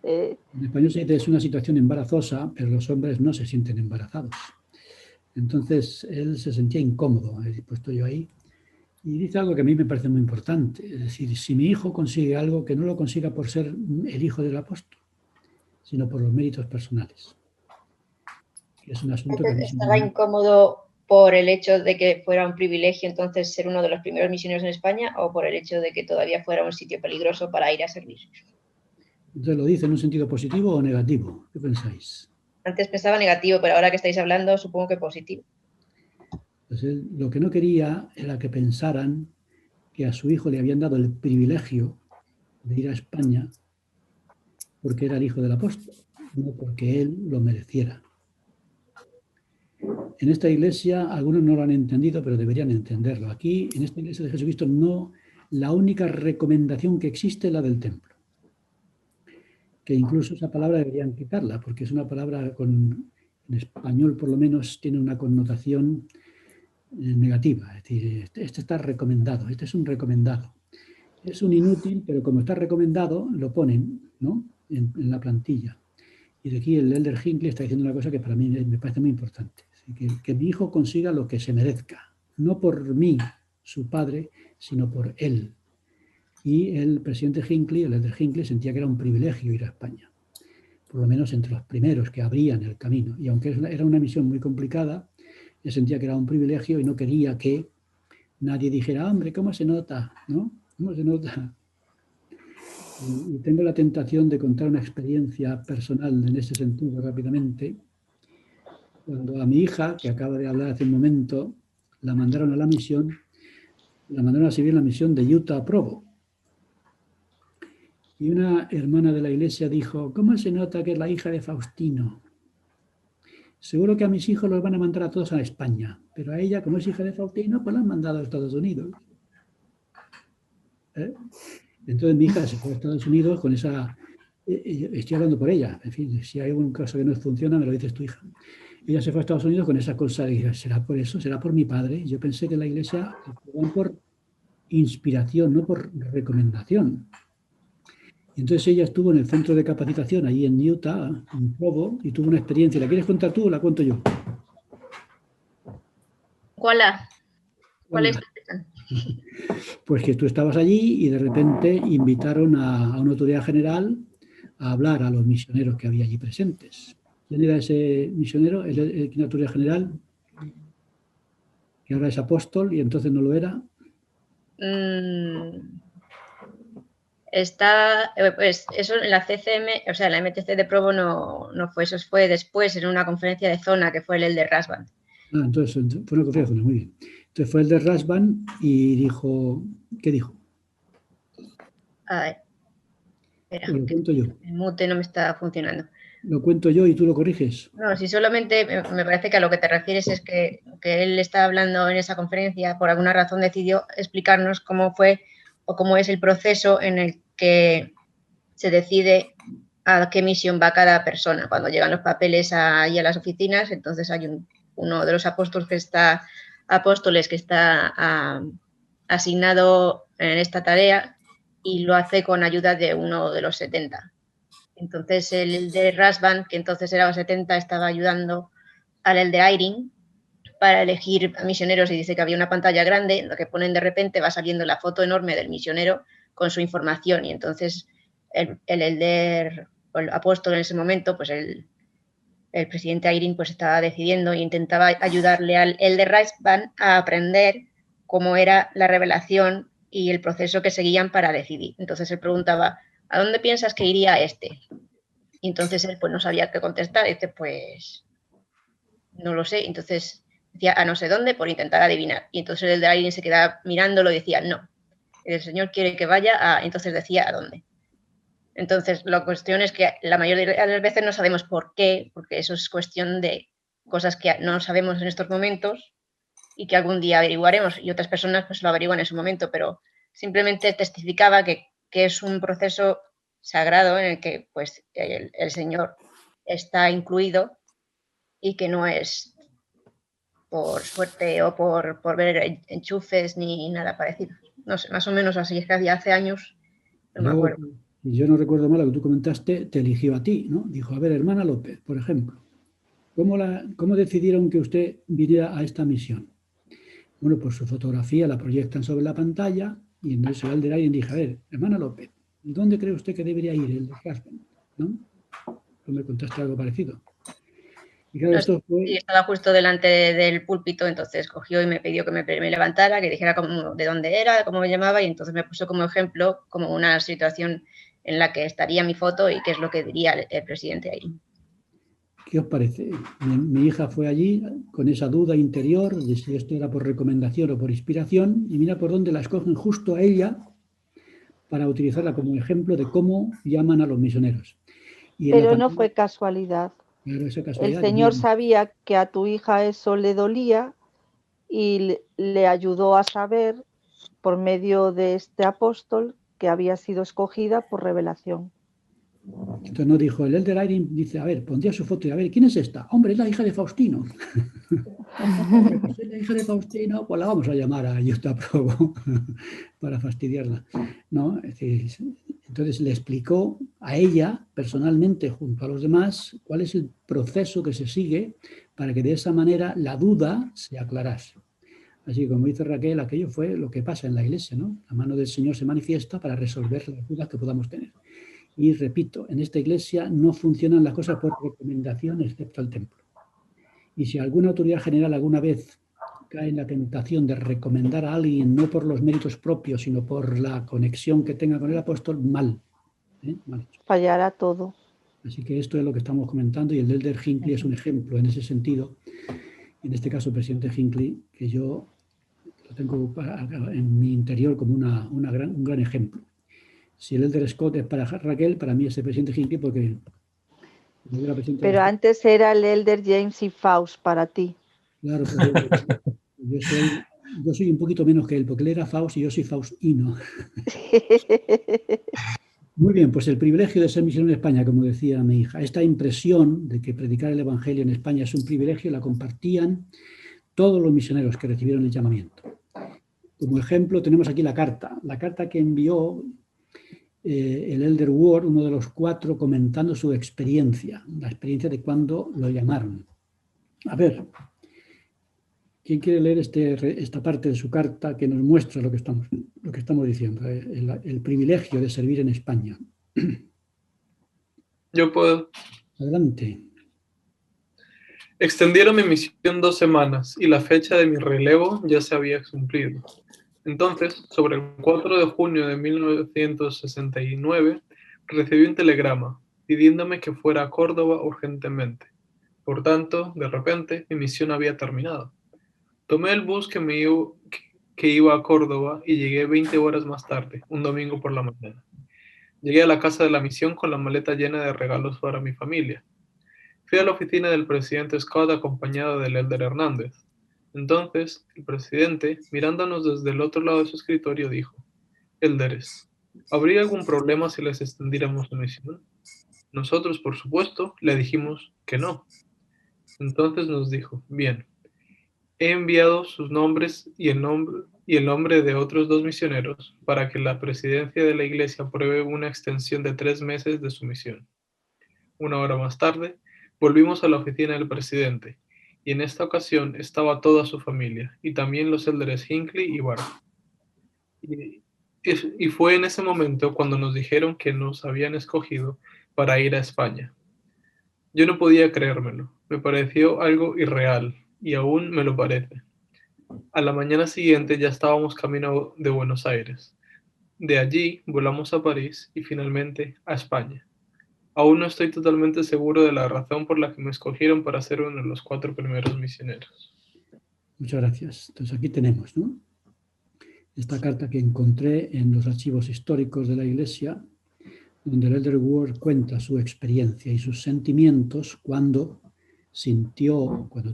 En español se dice, es una situación embarazosa, pero los hombres no se sienten embarazados. Entonces, él se sentía incómodo, he puesto yo ahí. Y dice algo que a mí me parece muy importante. Es decir, si mi hijo consigue algo, que no lo consiga por ser el hijo del apóstol, sino por los méritos personales. Es un asunto que ¿Estaba incómodo por el hecho de que fuera un privilegio entonces ser uno de los primeros misioneros en España o por el hecho de que todavía fuera un sitio peligroso para ir a servir? Entonces, ¿lo dice en un sentido positivo o negativo? ¿Qué pensáis? Antes pensaba negativo, pero ahora que estáis hablando supongo que positivo. Pues él, lo que no quería era que pensaran que a su hijo le habían dado el privilegio de ir a España porque era el hijo del apóstol, no porque él lo mereciera. En esta iglesia, algunos no lo han entendido, pero deberían entenderlo. Aquí, en esta iglesia de Jesucristo, no, la única recomendación que existe es la del templo. Que incluso esa palabra deberían quitarla, porque es una palabra en español por lo menos tiene una connotación negativa. Es decir, este está recomendado, este es un recomendado. Es un inútil, pero como está recomendado, lo ponen, ¿no?, en la plantilla. Y de aquí el elder Hinckley está diciendo una cosa que para mí me parece muy importante. Que mi hijo consiga lo que se merezca, no por mí, su padre, sino por él. Y el presidente Hinckley, el elder Hinckley, sentía que era un privilegio ir a España, por lo menos entre los primeros que abrían el camino. Y aunque era una misión muy complicada, él sentía que era un privilegio y no quería que nadie dijera, hombre, ¿cómo se nota? ¿No? ¿Cómo se nota? Y tengo la tentación de contar una experiencia personal en ese sentido rápidamente. Cuando a mi hija, que acaba de hablar hace un momento, la mandaron a la misión, la mandaron a servir la misión de Utah a Provo. Y una hermana de la iglesia dijo, ¿cómo se nota que es la hija de Faustino? Seguro que a mis hijos los van a mandar a todos a España, pero a ella, como es hija de Faustino, pues la han mandado a Estados Unidos. Entonces mi hija se fue a Estados Unidos con esa... Estoy hablando por ella, en fin, si hay alguna cosa que no funciona, me lo dices tu hija. Ella se fue a Estados Unidos con esa cosa y dije, ¿será por eso? ¿Será por mi padre? Yo pensé que la iglesia actuaba por inspiración, no por recomendación. Y entonces ella estuvo en el centro de capacitación allí en Utah, en Provo, y tuvo una experiencia. ¿La quieres contar tú o la cuento yo? ¿Cuál es? Pues que tú estabas allí y de repente invitaron a una autoridad general a hablar a los misioneros que había allí presentes. ¿Quién era ese misionero? ¿La autoridad general? Que ahora es apóstol y entonces no lo era. Pues eso en la CCM, o sea, la MTC de Provo no fue, eso fue después en una conferencia de zona que fue el elder Rasband. Entonces fue una conferencia de zona, muy bien. Entonces fue el de Rasband y dijo, ¿qué dijo? A ver, espera, lo cuento yo. El mute no me está funcionando. ¿Lo cuento yo y tú lo corriges? No, si solamente me parece que a lo que te refieres es que él está hablando en esa conferencia, por alguna razón decidió explicarnos cómo fue o cómo es el proceso en el que se decide a qué misión va cada persona. Cuando llegan los papeles ahí a las oficinas, entonces hay uno de los apóstoles que está asignado en esta tarea y lo hace con ayuda de uno de los 70. Entonces el de Rasband, que entonces era los 70, estaba ayudando al el de Eyring para elegir misioneros y dice que había una pantalla grande en la que ponen de repente, va saliendo la foto enorme del misionero con su información y entonces el elder o el apóstol en ese momento, pues el presidente Eyring pues estaba decidiendo e intentaba ayudarle al elder Rasband a aprender cómo era la revelación y el proceso que seguían para decidir. Entonces él preguntaba, ¿a dónde piensas que iría este? Y entonces él pues no sabía qué contestar, dice, pues no lo sé. Entonces decía, a no sé dónde, por intentar adivinar. Y entonces el de Eyring se quedaba mirándolo y decía, no, el Señor quiere que vaya a... Entonces decía, ¿a dónde? Entonces la cuestión es que la mayoría de las veces no sabemos por qué, porque eso es cuestión de cosas que no sabemos en estos momentos y que algún día averiguaremos y otras personas pues lo averiguan en su momento, pero simplemente testificaba que es un proceso sagrado en el que pues el Señor está incluido y que no es por suerte o por ver enchufes ni nada parecido. No sé, más o menos así, es que hace años, no me acuerdo. Y yo no recuerdo mal lo que tú comentaste, te eligió a ti, ¿no? Dijo, a ver, hermana López, por ejemplo, ¿cómo decidieron que usted viniera a esta misión? Bueno, pues su fotografía la proyectan sobre la pantalla y entonces el Elder Irene dijo, a ver, hermana López, ¿dónde cree usted que debería ir el husband? ¿No? Tú me contaste algo parecido. Y claro, esto fue... Sí, estaba justo delante del púlpito, entonces cogió y me pidió que me levantara, que dijera de dónde era, cómo me llamaba, y entonces me puso como ejemplo, como una situación en la que estaría mi foto y qué es lo que diría el presidente ahí. ¿Qué os parece? Mi hija fue allí con esa duda interior de si esto era por recomendación o por inspiración, y mira por dónde la escogen justo a ella para utilizarla como ejemplo de cómo llaman a los misioneros. Y pero no fue casualidad. Claro, esa casualidad. El Señor sabía que a tu hija eso le dolía y le ayudó a saber por medio de este apóstol que había sido escogida por revelación. Entonces no dijo, el Elder Irene dice, a ver, pondría su foto y a ver, ¿quién es esta? Hombre, es la hija de Faustino. Hombre, pues es la hija de Faustino, pues la vamos a llamar a Yusta Probo para fastidiarla. ¿No? Es decir, entonces le explicó a ella personalmente, junto a los demás, cuál es el proceso que se sigue para que de esa manera la duda se aclarase. Así como dice Raquel, aquello fue lo que pasa en la iglesia, ¿no? La mano del Señor se manifiesta para resolver las dudas que podamos tener. Y repito, en esta iglesia no funcionan las cosas por recomendación, excepto al templo. Y si alguna autoridad general alguna vez cae en la tentación de recomendar a alguien no por los méritos propios, sino por la conexión que tenga con el apóstol, mal. Mal. Fallará todo. Así que esto es lo que estamos comentando y el Elder Hinckley es un ejemplo en ese sentido. En este caso, el presidente Hinckley, que yo lo tengo en mi interior como un gran ejemplo. Si el Elder Scott es para Raquel, para mí es el presidente Hinckley porque... Pero antes era el Elder James y Faust para ti. Claro, yo soy un poquito menos que él, porque él era Faust y yo soy Faustino. Muy bien, pues el privilegio de ser misionero en España, como decía mi hija. Esta impresión de que predicar el Evangelio en España es un privilegio la compartían todos los misioneros que recibieron el llamamiento. Como ejemplo tenemos aquí la carta que envió el Elder Ward, uno de los 4, comentando su experiencia, la experiencia de cuando lo llamaron. A ver, ¿quién quiere leer esta parte de su carta que nos muestra lo que estamos diciendo, el privilegio de servir en España? Yo puedo. Adelante. Extendieron mi misión 2 semanas y la fecha de mi relevo ya se había cumplido. Entonces, sobre el 4 de junio de 1969, recibí un telegrama pidiéndome que fuera a Córdoba urgentemente. Por tanto, de repente, mi misión había terminado. Tomé el bus que iba a Córdoba y llegué 20 horas más tarde, un domingo por la mañana. Llegué a la casa de la misión con la maleta llena de regalos para mi familia. Fui a la oficina del presidente Scott acompañado del Elder Hernández. Entonces, el presidente, mirándonos desde el otro lado de su escritorio, dijo: Elderes, ¿habría algún problema si les extendiéramos la misión? Nosotros, por supuesto, le dijimos que no. Entonces nos dijo: bien, he enviado sus nombres y el nombre de otros 2 misioneros para que la presidencia de la iglesia apruebe una extensión de 3 meses de su misión. 1 hora más tarde, volvimos a la oficina del presidente, y en esta ocasión estaba toda su familia, y también los Elderes Hinckley y Barr. Y fue en ese momento cuando nos dijeron que nos habían escogido para ir a España. Yo no podía creérmelo, me pareció algo irreal, y aún me lo parece. A la mañana siguiente ya estábamos camino de Buenos Aires. De allí volamos a París y finalmente a España. Aún no estoy totalmente seguro de la razón por la que me escogieron para ser uno de los 4 primeros misioneros. Muchas gracias. Entonces aquí tenemos, ¿no?, esta carta que encontré en los archivos históricos de la Iglesia, donde el Elder Ward cuenta su experiencia y sus sentimientos cuando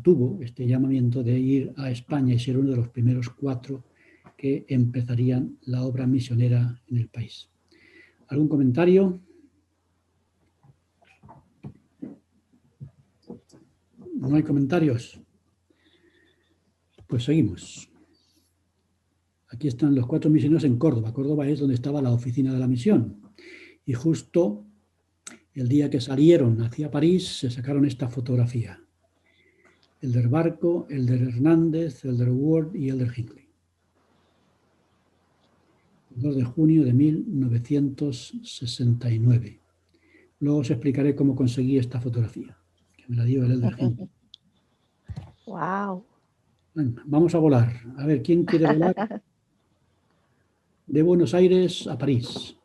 tuvo este llamamiento de ir a España y ser uno de los primeros 4 que empezarían la obra misionera en el país. ¿Algún comentario? ¿No hay comentarios? Pues seguimos. Aquí están los 4 misioneros en Córdoba. Córdoba es donde estaba la oficina de la misión. Y justo el día que salieron hacia París se sacaron esta fotografía. Elder Barco, Elder Hernández, Elder Ward y Elder Hinckley. El 2 de junio de 1969. Luego os explicaré cómo conseguí esta fotografía, que me la dio el Elder Hinckley. Wow. Bueno, vamos a volar. A ver, ¿quién quiere volar de Buenos Aires a París?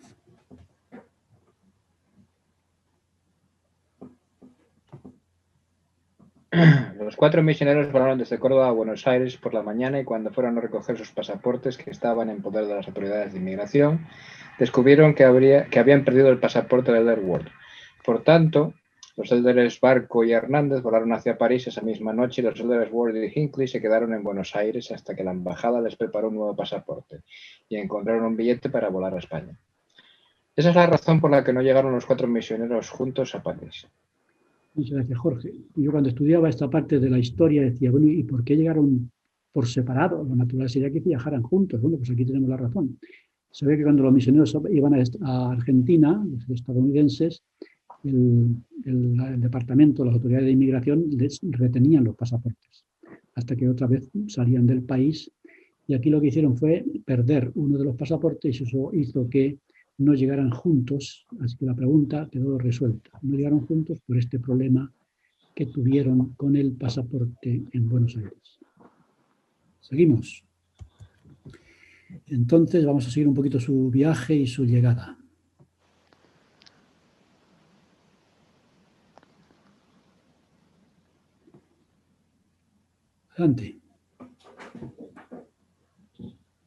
Los 4 misioneros volaron desde Córdoba a Buenos Aires por la mañana y cuando fueron a recoger sus pasaportes que estaban en poder de las autoridades de inmigración, descubrieron que habían perdido el pasaporte de Elder Ward. Por tanto, los Elders Barco y Hernández volaron hacia París esa misma noche y los Elders Ward y Hinckley se quedaron en Buenos Aires hasta que la embajada les preparó un nuevo pasaporte y encontraron un billete para volar a España. Esa es la razón por la que no llegaron los 4 misioneros juntos a París. Muchas gracias, Jorge. Yo cuando estudiaba esta parte de la historia decía, bueno, ¿y por qué llegaron por separado? Lo natural sería que viajaran juntos. Bueno, pues aquí tenemos la razón. Se ve que cuando los misioneros iban a Argentina, los estadounidenses, el departamento, las autoridades de inmigración les retenían los pasaportes hasta que otra vez salían del país. Y aquí lo que hicieron fue perder uno de los pasaportes y eso hizo que no llegaran juntos, así que la pregunta quedó resuelta. No llegaron juntos por este problema que tuvieron con el pasaporte en Buenos Aires. Seguimos. Entonces vamos a seguir un poquito su viaje y su llegada. Adelante.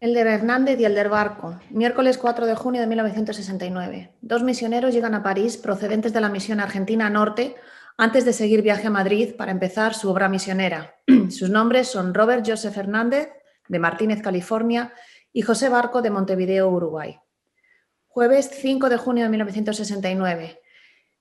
Elder Hernández y Elder Barco, miércoles 4 de junio de 1969. 2 misioneros llegan a París procedentes de la misión Argentina Norte antes de seguir viaje a Madrid para empezar su obra misionera. Sus nombres son Robert Joseph Hernández, de Martínez, California, y José Barco, de Montevideo, Uruguay. Jueves 5 de junio de 1969.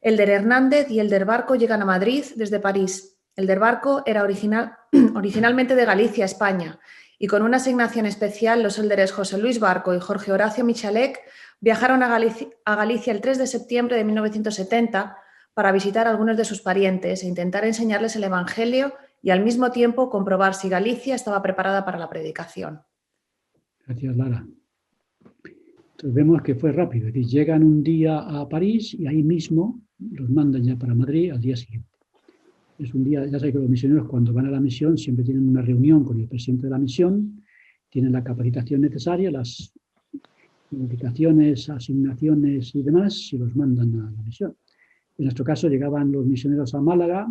Elder Hernández y Elder Barco llegan a Madrid desde París. Elder Barco era originalmente de Galicia, España, y con una asignación especial, los élderes José Luis Barco y Jorge Horacio Michalek viajaron a Galicia el 3 de septiembre de 1970 para visitar a algunos de sus parientes e intentar enseñarles el Evangelio y al mismo tiempo comprobar si Galicia estaba preparada para la predicación. Gracias, Lara. Entonces vemos que fue rápido, es decir, llegan un día a París y ahí mismo los mandan ya para Madrid al día siguiente. Es un día, ya sabéis que los misioneros cuando van a la misión siempre tienen una reunión con el presidente de la misión, tienen la capacitación necesaria, las indicaciones, asignaciones y demás, y los mandan a la misión. En nuestro caso llegaban los misioneros a Málaga,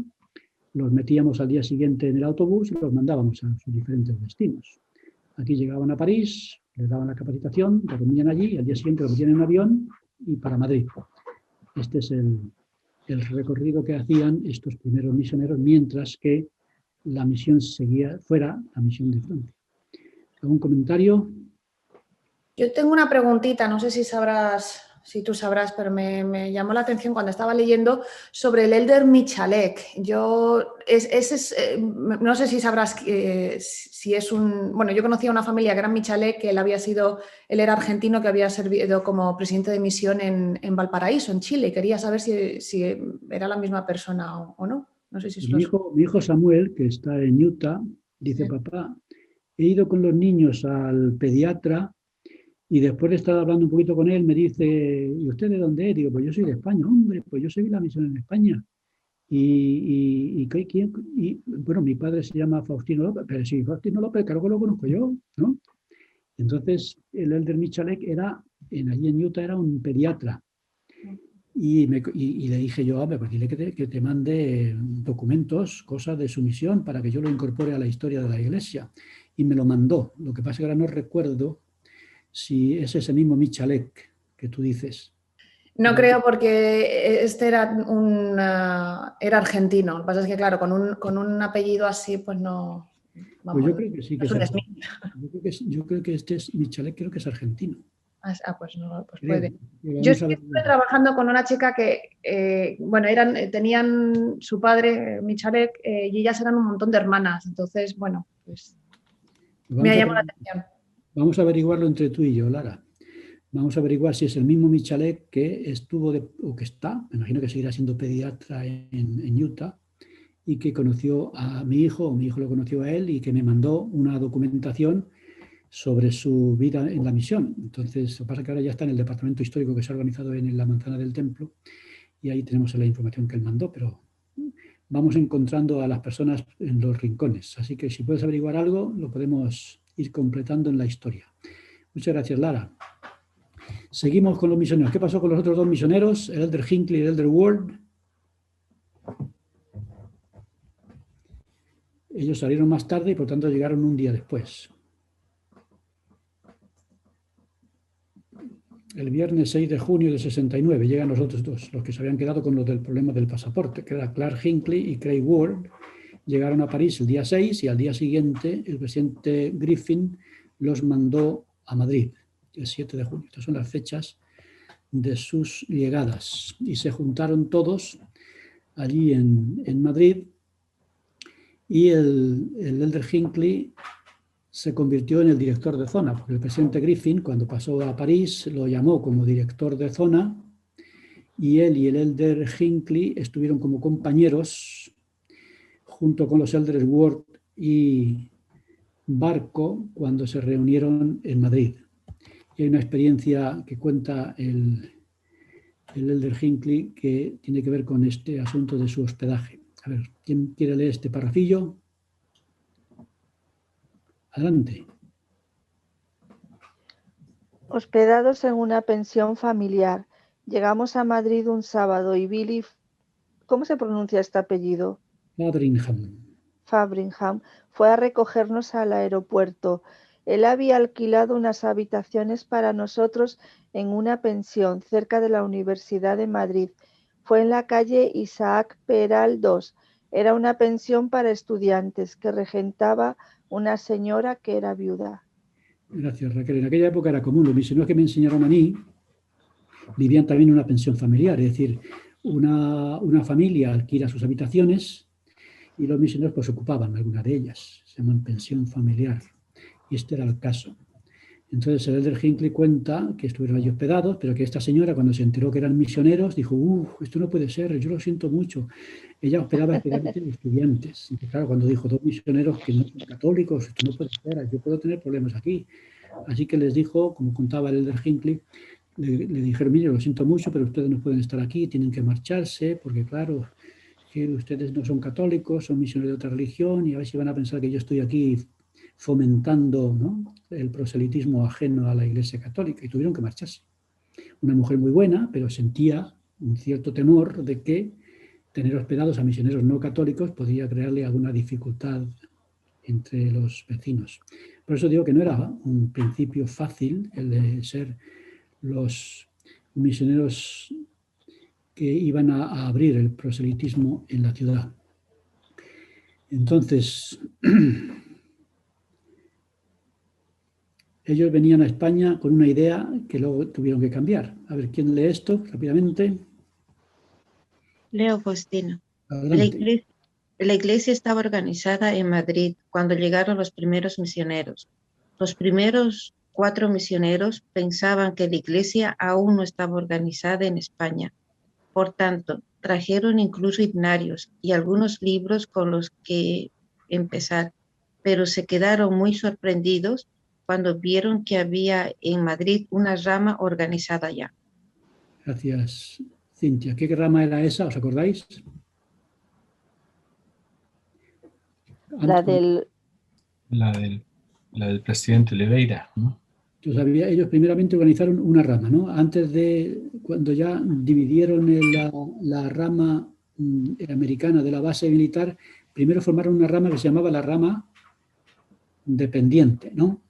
los metíamos al día siguiente en el autobús y los mandábamos a sus diferentes destinos. Aquí llegaban a París, les daban la capacitación, dormían allí y al día siguiente los metían en un avión y para Madrid. Este es el recorrido que hacían estos primeros misioneros mientras que la misión seguía fuera la misión de Francia. ¿Algún comentario? Yo tengo una preguntita, no sé si tú sabrás, pero me llamó la atención cuando estaba leyendo sobre el Elder Michalek. No sé si sabrás si es un... Bueno, yo conocía a una familia que era Michalek, que él era argentino, que había servido como presidente de misión en Valparaíso, en Chile. Quería saber si era la misma persona o no. No sé si mi hijo Samuel, que está en Utah, dice, sí. Papá, he ido con los niños al pediatra y después de estar hablando un poquito con él, me dice, ¿y usted de dónde es? Digo, pues yo soy de España. Hombre, pues yo seguí la misión en España. Y bueno, mi padre se llama Faustino López, pero sí, Faustino López, claro que lo conozco yo, ¿no? Entonces, el Elder Michalek allí en Utah era un pediatra. Y le dije yo, hombre, pues dile que te mande documentos, cosas de su misión, para que yo lo incorpore a la historia de la Iglesia. Y me lo mandó. Lo que pasa es que ahora no recuerdo si es ese mismo Michalek que tú dices. No creo, porque este era argentino. Lo que pasa es que, claro, con un apellido así, pues no... Vamos, pues yo creo que sí que es argentino. Yo creo que este es Michalek, creo que es argentino. Pues no, pues Creo. puede. Vamos Yo a estuve ver. trabajando con una chica que, bueno, tenían su padre, Michalek, y ellas eran un montón de hermanas. Entonces, bueno, pues me ha llamado la atención. Vamos a averiguarlo entre tú y yo, Lara. Vamos a averiguar si es el mismo Michalek que estuvo o que está, me imagino que seguirá siendo pediatra en Utah, y que conoció a mi hijo, o mi hijo lo conoció a él, y que me mandó una documentación sobre su vida en la misión. Entonces, lo que pasa es que ahora ya está en el departamento histórico que se ha organizado en la Manzana del Templo, y ahí tenemos la información que él mandó, pero vamos encontrando a las personas en los rincones. Así que si puedes averiguar algo, lo podemos ir completando en la historia. Muchas gracias, Lara. Seguimos con los misioneros. ¿Qué pasó con los otros dos misioneros, el Elder Hinckley y el Elder Ward? Ellos salieron más tarde y por tanto llegaron un día después. El viernes 6 de junio de 69 llegan los otros dos, los que se habían quedado con los del problema del pasaporte, que era Clark Hinckley y Craig Ward. Llegaron a París el día 6 y al día siguiente el presidente Griffin los mandó a Madrid, el 7 de junio. Estas son las fechas de sus llegadas. Y se juntaron todos allí en Madrid, y el Elder Hinckley se convirtió en el director de zona, porque el presidente Griffin, cuando pasó a París, lo llamó como director de zona, y él y el Elder Hinckley estuvieron como compañeros junto con los Elders Ward y Barco cuando se reunieron en Madrid. Y hay una experiencia que cuenta el Elder Hinckley que tiene que ver con este asunto de su hospedaje. A ver, ¿quién quiere leer este parrafillo? Adelante. Hospedados en una pensión familiar, llegamos a Madrid un sábado y Billy, ¿cómo se pronuncia este apellido? Fabringham fue a recogernos al aeropuerto. Él había alquilado unas habitaciones para nosotros en una pensión cerca de la Universidad de Madrid. Fue en la calle Isaac Peral 2. Era una pensión para estudiantes que regentaba una señora que era viuda. Gracias, Raquel. En aquella época era común. Los misioneros que me enseñaron a mí vivían también en una pensión familiar, es decir, una familia alquila sus habitaciones y los misioneros pues ocupaban alguna de ellas. Se llaman pensión familiar. Y este era el caso. Entonces el Elder Hinckley cuenta que estuvieron allí hospedados, pero que esta señora, cuando se enteró que eran misioneros, dijo, esto no puede ser, yo lo siento mucho. Ella hospedaba especialmente estudiantes. Y claro, cuando dijo, dos misioneros que no son católicos, esto no puede ser, yo puedo tener problemas aquí. Así que les dijo, como contaba el Elder Hinckley, le dijeron, mire, lo siento mucho, pero ustedes no pueden estar aquí, tienen que marcharse, porque claro, que ustedes no son católicos, son misioneros de otra religión, y a ver si van a pensar que yo estoy aquí fomentando, ¿no?, el proselitismo ajeno a la Iglesia Católica, y tuvieron que marcharse. Una mujer muy buena, pero sentía un cierto temor de que tener hospedados a misioneros no católicos podría crearle alguna dificultad entre los vecinos. Por eso digo que no era un principio fácil el de ser los misioneros que iban a abrir el proselitismo en la ciudad. Entonces, ellos venían a España con una idea que luego tuvieron que cambiar. A ver, ¿quién lee esto rápidamente? Leo, Faustino. Adelante. La iglesia estaba organizada en Madrid cuando llegaron los primeros misioneros. Los primeros 4 misioneros pensaban que la iglesia aún no estaba organizada en España. Por tanto, trajeron incluso himnarios y algunos libros con los que empezar, pero se quedaron muy sorprendidos cuando vieron que había en Madrid una rama organizada ya. Gracias, Cintia. ¿Qué rama era esa? ¿Os acordáis? La del presidente Oliveira, ¿no? Ellos primeramente organizaron una rama, ¿no? Antes de, cuando ya dividieron la rama americana de la base militar, primero formaron una rama que se llamaba la rama dependiente, ¿no?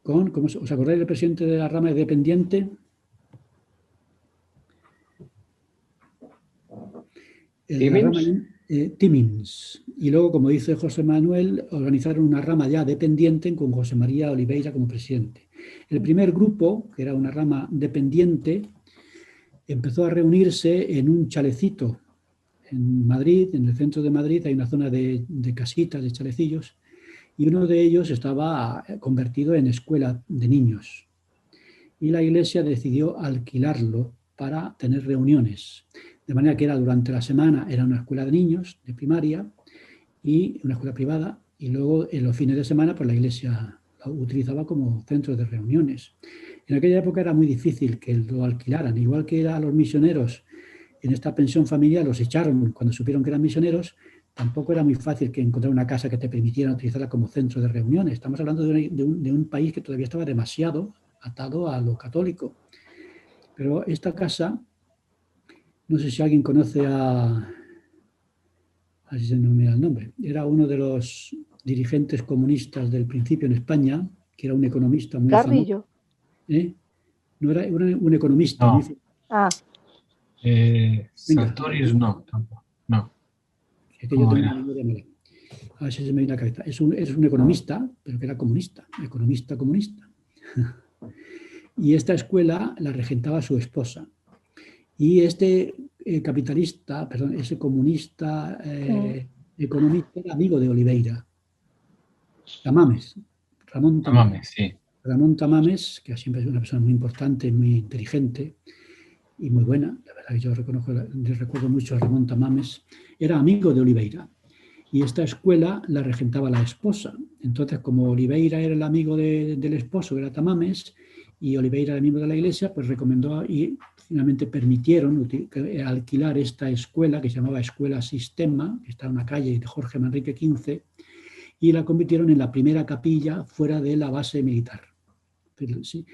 ¿Os acordáis del presidente de la rama dependiente? Timmins. Y luego, como dice José Manuel, organizaron una rama ya dependiente con José María Oliveira como presidente. El primer grupo, que era una rama dependiente, empezó a reunirse en un chalecito en Madrid, en el centro de Madrid. Hay una zona de casitas, de chalecillos, y uno de ellos estaba convertido en escuela de niños. Y la iglesia decidió alquilarlo para tener reuniones. De manera que era durante la semana, era una escuela de niños, de primaria, y una escuela privada, y luego en los fines de semana pues la iglesia lo utilizaba como centro de reuniones. En aquella época era muy difícil que lo alquilaran, igual que a los misioneros en esta pensión familiar los echaron cuando supieron que eran misioneros. Tampoco era muy fácil que encontrar una casa que te permitiera utilizarla como centro de reuniones. Estamos hablando de un país que todavía estaba demasiado atado a lo católico. Pero esta casa, no sé si alguien conoce así se me olvida el nombre, era uno de los dirigentes comunistas del principio en España, que era un economista muy Carrillo. famoso. No era un economista. No. Muy famoso. Ah, Sartorius no, tampoco. No. Es que yo tengo una memoria mala. A ver si se me viene a la cabeza. Es un economista, pero que era comunista. Economista comunista. Y esta escuela la regentaba su esposa. Y este capitalista, perdón, ese comunista economista era amigo de Oliveira. Tamames. Ramón Tamames. Sí. Ramón Tamames, que siempre es una persona muy importante, muy inteligente y muy buena. La verdad que yo recuerdo mucho a Ramón Tamames. Era amigo de Oliveira. Y esta escuela la regentaba la esposa. Entonces, como Oliveira era el amigo del esposo, que era Tamames, y Oliveira era miembro de la iglesia, pues recomendó y finalmente permitieron alquilar esta escuela, que se llamaba Escuela Sistema, que está en una calle de Jorge Manrique XV, y la convirtieron en la primera capilla fuera de la base militar. Pero, sí,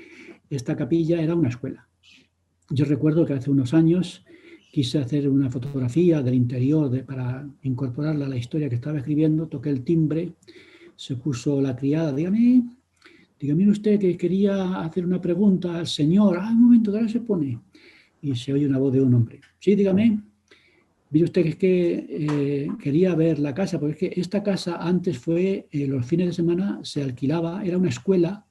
esta capilla era una escuela. Yo recuerdo que hace unos años quise hacer una fotografía del interior para incorporarla a la historia que estaba escribiendo. Toqué el timbre, se puso la criada, dígame usted que quería hacer una pregunta al señor. Un momento, ahora se pone. Y se oye una voz de un hombre. Sí, dígame. Mire usted que es que quería ver la casa, porque es que esta casa antes fue, los fines de semana se alquilaba, era una escuela,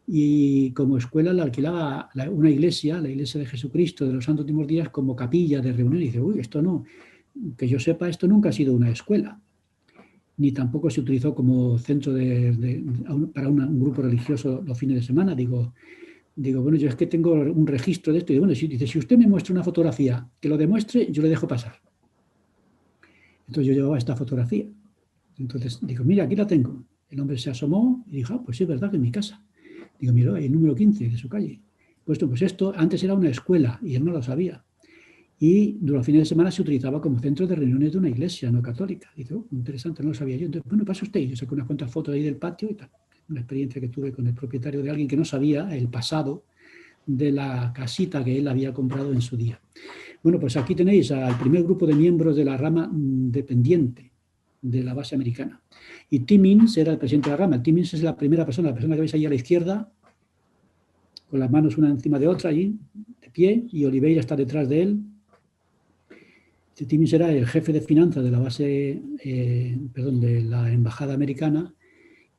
y como escuela la alquilaba una iglesia, la iglesia de Jesucristo de los Santos Últimos Días, como capilla de reunión. Y dice, uy, esto no, que yo sepa, esto nunca ha sido una escuela, ni tampoco se utilizó como centro para un grupo religioso los fines de semana. Digo, bueno, yo es que tengo un registro de esto. Y bueno, dice, si usted me muestra una fotografía que lo demuestre, yo le dejo pasar. Entonces yo llevaba esta fotografía. Entonces digo, mira, aquí la tengo. El hombre se asomó y dijo, pues sí, es verdad que es mi casa. Digo, mira, el número 15 de su calle. Pues esto antes era una escuela y él no lo sabía. Y durante los fines de semana se utilizaba como centro de reuniones de una iglesia no católica. Dice, interesante, no lo sabía yo. Entonces, bueno, pasa usted. Y yo saqué unas cuantas fotos ahí del patio y tal. Una experiencia que tuve con el propietario de alguien que no sabía el pasado de la casita que él había comprado en su día. Bueno, pues aquí tenéis al primer grupo de miembros de la rama dependiente de la base americana. Y Timmins era el presidente de la rama. Timmins es la primera persona, la persona que veis ahí a la izquierda, con las manos una encima de otra, allí, de pie, y Oliveira está detrás de él. Timmins era el jefe de finanzas de la base, de la embajada americana,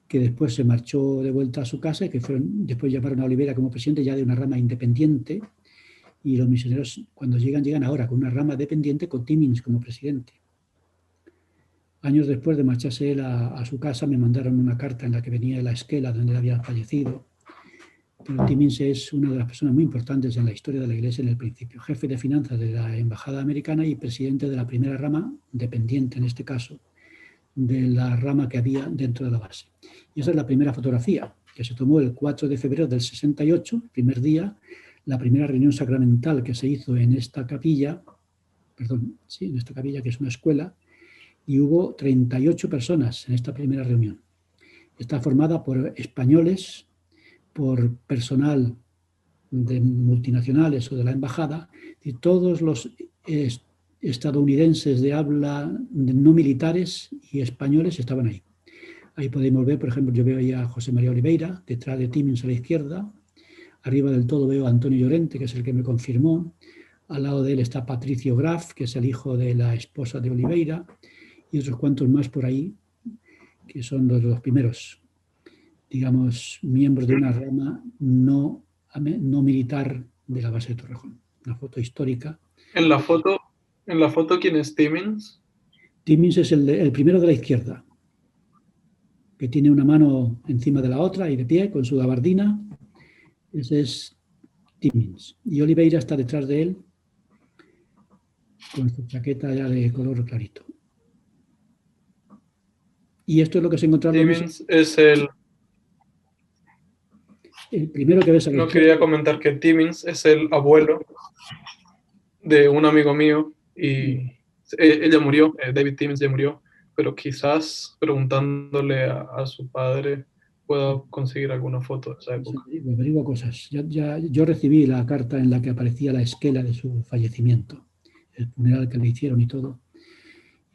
que después se marchó de vuelta a su casa y que después llamaron a Oliveira como presidente ya de una rama independiente, y los misioneros cuando llegan ahora con una rama dependiente con Timmins como presidente. Años después de marcharse él a su casa me mandaron una carta en la que venía la esquela donde él había fallecido. Pero Timmins es una de las personas muy importantes en la historia de la Iglesia en el principio, jefe de finanzas de la embajada americana y presidente de la primera rama dependiente, en este caso, de la rama que había dentro de la base. Y esa es la primera fotografía, que se tomó el 4 de febrero del 68, primer día, la primera reunión sacramental que se hizo en esta capilla, en esta capilla que es una escuela, y hubo 38 personas en esta primera reunión. Está formada por españoles, por personal de multinacionales o de la embajada, y todos los estadounidenses de habla no militares y españoles estaban ahí. Ahí podemos ver, por ejemplo, yo veo ahí a José María Oliveira, detrás de Timmins a la izquierda. Arriba del todo veo a Antonio Llorente, que es el que me confirmó. Al lado de él está Patricio Graf, que es el hijo de la esposa de Oliveira, y otros cuantos más por ahí, que son los primeros. digamos, miembros de una rama no militar de la base de Torrejón. Una foto histórica. En la foto, ¿quién es Timmins? Timmins es el primero de la izquierda, que tiene una mano encima de la otra y de pie con su gabardina. Ese es Timmins. Y Oliveira está detrás de él con su chaqueta ya de color clarito. Y esto es lo que se encontró. Timmins es el primero que ves a la No, izquierda. quería comentar que Timmins es el abuelo de un amigo mío y ella murió, David Timmins ya murió, pero quizás preguntándole a su padre pueda conseguir alguna foto de esa época. Averiguo cosas. Yo recibí la carta en la que aparecía la esquela de su fallecimiento, el funeral que le hicieron y todo,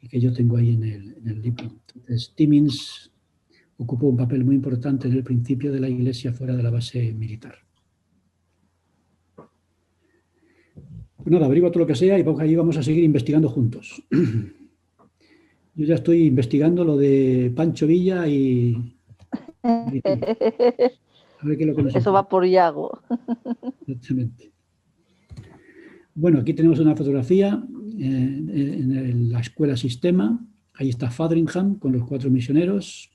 y que yo tengo ahí en el libro. Entonces, Timmins ocupó un papel muy importante en el principio de la Iglesia fuera de la base militar. Pues nada, averigua todo lo que sea y ahí vamos a seguir investigando juntos. Yo ya estoy investigando lo de Pancho Villa y... A ver qué es lo que nos Eso va por Yago. Exactamente. Bueno, aquí tenemos una fotografía en la escuela Sistema. Ahí está Fotheringham con los 4 misioneros.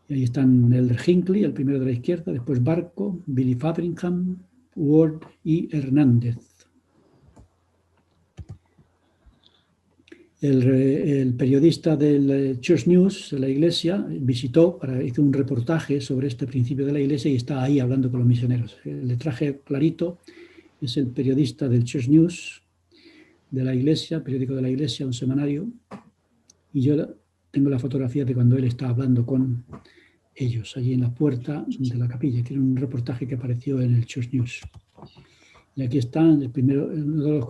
Y ahí están Elder Hinckley, el primero de la izquierda, después Barco, Billy Fotheringham, Ward y Hernández. El periodista del Church News, de la iglesia, hizo un reportaje sobre este principio de la iglesia y está ahí hablando con los misioneros. El letraje clarito es el periodista del Church News de la iglesia, periódico de la iglesia, un semanario, y yo tengo la fotografía de cuando él está hablando con ellos, allí en la puerta de la capilla. Tiene un reportaje que apareció en el Church News. Y aquí están uno de los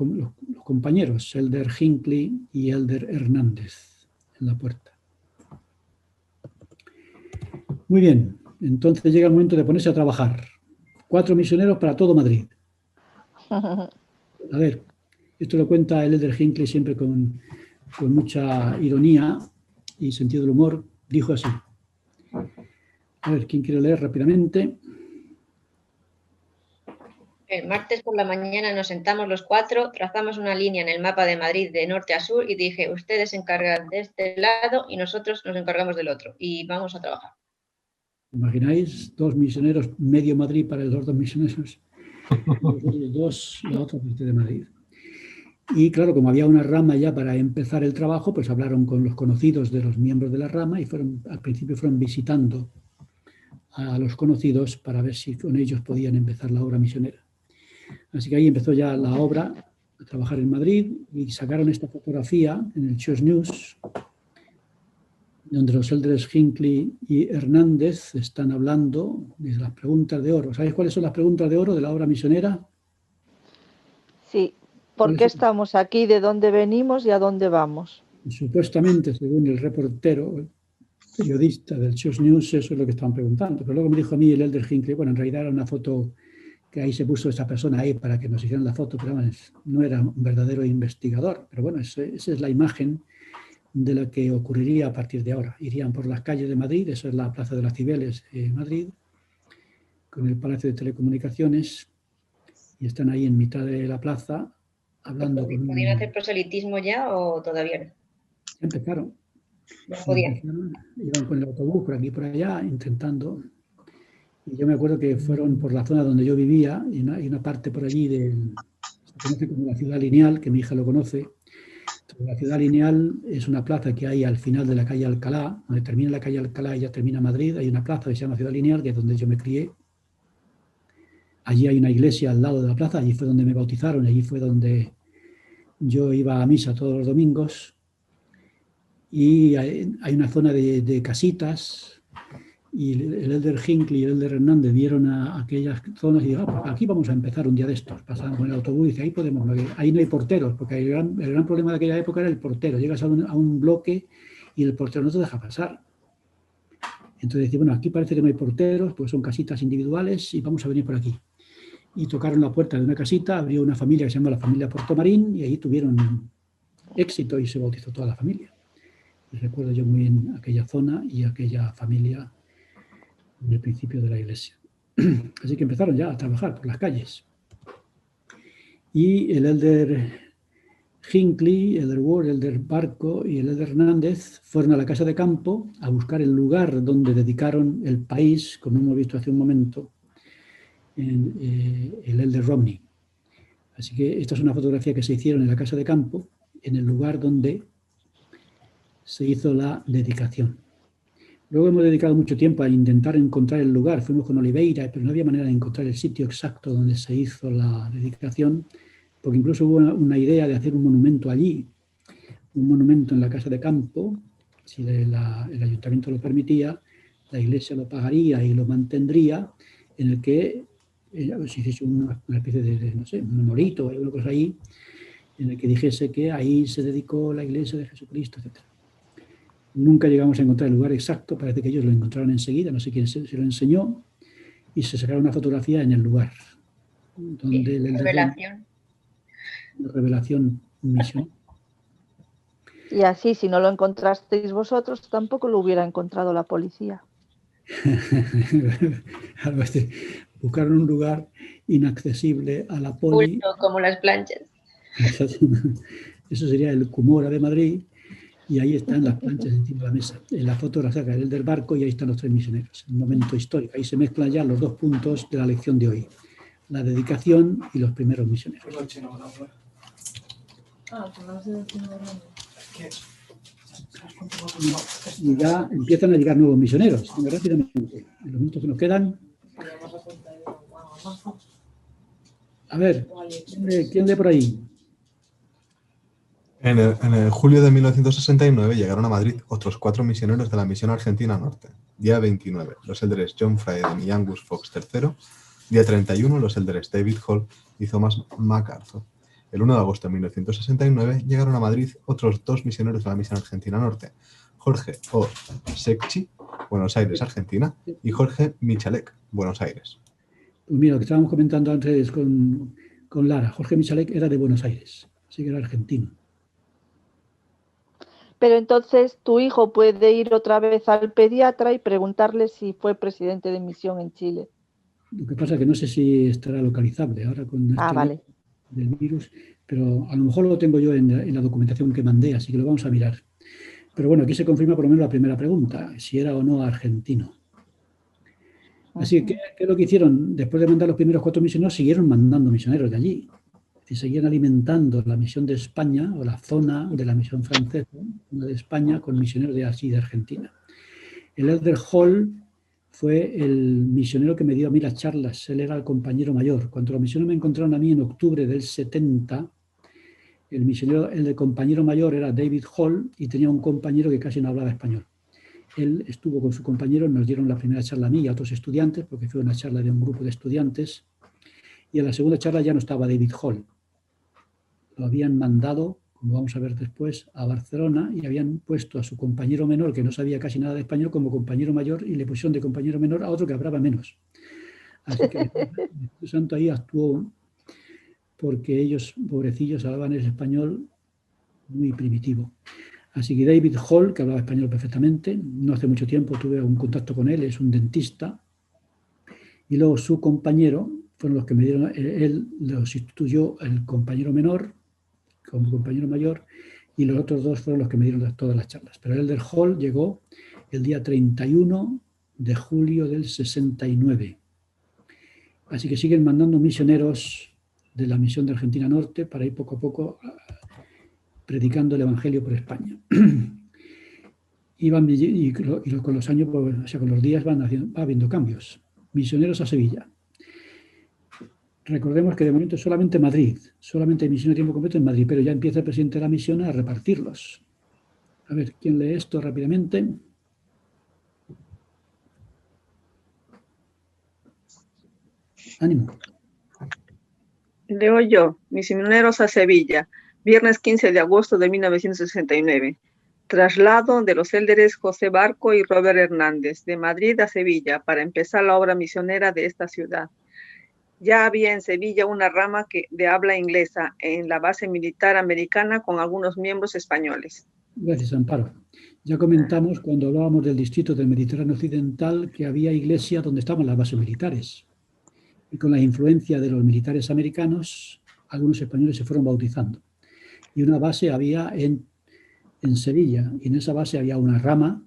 compañeros, Elder Hinckley y Elder Hernández, en la puerta. Muy bien, entonces llega el momento de ponerse a trabajar. 4 misioneros para todo Madrid. A ver, esto lo cuenta el Elder Hinckley siempre con mucha ironía y sentido del humor. Dijo así. A ver, ¿quién quiere leer rápidamente? El martes por la mañana nos sentamos los 4, trazamos una línea en el mapa de Madrid de norte a sur y dije, ustedes se encargan de este lado y nosotros nos encargamos del otro y vamos a trabajar. ¿Imagináis? 2 misioneros, medio Madrid para los 2 misioneros, los 2 la otra parte de Madrid. Y claro, como había una rama ya para empezar el trabajo, pues hablaron con los conocidos de los miembros de la rama y al principio fueron visitando a los conocidos para ver si con ellos podían empezar la obra misionera. Así que ahí empezó ya la obra a trabajar en Madrid y sacaron esta fotografía en el Church News, donde los elders Hinckley y Hernández están hablando de las preguntas de oro. ¿Sabéis cuáles son las preguntas de oro de la obra misionera? Sí, ¿por qué estamos aquí? ¿De dónde venimos y a dónde vamos? Supuestamente, según el reportero, el periodista del Church News, eso es lo que estaban preguntando. Pero luego me dijo a mí el elder Hinckley, bueno, en realidad era una foto que ahí se puso esa persona ahí para que nos hicieran la foto, pero bueno, no era un verdadero investigador. Pero bueno, esa es la imagen de lo que ocurriría a partir de ahora. Irían por las calles de Madrid, eso es la Plaza de las Cibeles en Madrid, con el Palacio de Telecomunicaciones, y están ahí en mitad de la plaza hablando. ¿Podían hacer proselitismo ya o todavía no? Empezaron. No podían. Iban con el autobús por aquí y por allá intentando. Y yo me acuerdo que fueron por la zona donde yo vivía, y una parte por allí se conoce como la Ciudad Lineal, que mi hija lo conoce. Entonces, la Ciudad Lineal es una plaza que hay al final de la calle Alcalá, donde termina la calle Alcalá y ya termina Madrid. Hay una plaza que se llama Ciudad Lineal, que es donde yo me crié. Allí hay una iglesia al lado de la plaza, allí fue donde me bautizaron, allí fue donde yo iba a misa todos los domingos. Y hay una zona de casitas, y el elder Hinckley y el elder Hernández vieron a aquellas zonas y dijeron, pues aquí vamos a empezar un día de estos. Pasaban con el autobús y dice, ahí no hay porteros, porque el gran problema de aquella época era el portero. Llegas a un bloque y el portero no te deja pasar. Entonces dice, bueno, aquí parece que no hay porteros, pues son casitas individuales y vamos a venir por aquí. Y tocaron la puerta de una casita, abrió una familia que se llama la familia Portomarín y ahí tuvieron éxito y se bautizó toda la familia. Recuerdo yo muy bien aquella zona y aquella familia en el principio de la iglesia. Así que empezaron ya a trabajar por las calles. Y el elder Hinckley, el elder Ward, el elder Barco y el elder Hernández fueron a la casa de campo a buscar el lugar donde dedicaron el país, como hemos visto hace un momento, en el elder Romney. Así que esta es una fotografía que se hicieron en la casa de campo, en el lugar donde se hizo la dedicación. Luego hemos dedicado mucho tiempo a intentar encontrar el lugar. Fuimos con Oliveira, pero no había manera de encontrar el sitio exacto donde se hizo la dedicación, porque incluso hubo una idea de hacer un monumento allí, un monumento en la casa de campo, si el ayuntamiento lo permitía, la iglesia lo pagaría y lo mantendría, en el que se hiciese una especie de, no sé, un monolito o alguna cosa ahí, en el que dijese que ahí se dedicó la iglesia de Jesucristo, etc. Nunca llegamos a encontrar el lugar exacto, parece que ellos lo encontraron enseguida, no sé quién se lo enseñó, y se sacaron una fotografía en el lugar. Donde la revelación misión. Y así, si no lo encontrasteis vosotros, tampoco lo hubiera encontrado la policía. Buscaron un lugar inaccesible a la poli. Como las planchas. Eso sería el Cumora de Madrid, y ahí están las planchas encima de la mesa. En la foto la saca el del barco y ahí están los 3 misioneros. Un momento histórico. Ahí se mezclan ya los 2 puntos de la lección de hoy. La dedicación y los primeros misioneros. Y ya empiezan a llegar nuevos misioneros. Rápidamente, en los minutos que nos quedan. A ver, ¿quién lee por ahí? En el julio de 1969 llegaron a Madrid otros 4 misioneros de la Misión Argentina Norte. Día 29, los élderes John Frieden y Angus Fox III. Día 31, los élderes David Hall y Thomas MacArthur. El 1 de agosto de 1969 llegaron a Madrid otros 2 misioneros de la Misión Argentina Norte, Jorge O. Secchi, Buenos Aires, Argentina, y Jorge Michalek, Buenos Aires. Pues mira, lo que estábamos comentando antes con Lara, Jorge Michalek era de Buenos Aires, así que era argentino. Pero entonces tu hijo puede ir otra vez al pediatra y preguntarle si fue presidente de misión en Chile. Lo que pasa es que no sé si estará localizable ahora con vale. del virus, pero a lo mejor lo tengo yo en la documentación que mandé, así que lo vamos a mirar. Pero bueno, aquí se confirma por lo menos la primera pregunta, si era o no argentino. Así que, ¿qué es lo que hicieron? Después de mandar los primeros 4 misioneros, siguieron mandando misioneros de allí. Y seguían alimentando la misión de España, o la zona de la misión francesa, de España, con misioneros de así de Argentina. El elder Hall fue el misionero que me dio a mí las charlas. Él era el compañero mayor. Cuando los misioneros me encontraron a mí en octubre del 70, el compañero mayor era David Hall y tenía un compañero que casi no hablaba español. Él estuvo con su compañero, nos dieron la primera charla a mí y a otros estudiantes, porque fue una charla de un grupo de estudiantes, y en la segunda charla ya no estaba David Hall. Lo habían mandado, como vamos a ver después, a Barcelona y habían puesto a su compañero menor, que no sabía casi nada de español, como compañero mayor y le pusieron de compañero menor a otro que hablaba menos. Así que el Espíritu Santo ahí actuó porque ellos, pobrecillos, hablaban el español muy primitivo. Así que David Hall, que hablaba español perfectamente, no hace mucho tiempo tuve un contacto con él, es un dentista, y luego su compañero fueron los que me dieron, él los sustituyó el compañero menor como compañero mayor, y los otros 2 fueron los que me dieron todas las charlas. Pero el elder Hall llegó el día 31 de julio del 69. Así que siguen mandando misioneros de la misión de Argentina Norte para ir poco a poco predicando el Evangelio por España. Y con los años, pues, o sea, con los días va habiendo cambios. Misioneros a Sevilla. Recordemos que de momento solamente Madrid, solamente hay misión a tiempo completo en Madrid, pero ya empieza el presidente de la misión a repartirlos. A ver, ¿quién lee esto rápidamente? Ánimo. Leo yo, misioneros a Sevilla, viernes 15 de agosto de 1969. Traslado de los élderes José Barco y Robert Hernández de Madrid a Sevilla para empezar la obra misionera de esta ciudad. Ya había en Sevilla una rama de habla inglesa en la base militar americana con algunos miembros españoles. Gracias, Amparo. Ya comentamos cuando hablábamos del distrito del Mediterráneo Occidental que había iglesias donde estaban las bases militares. Y con la influencia de los militares americanos, algunos españoles se fueron bautizando. Y una base había en Sevilla, y en esa base había una rama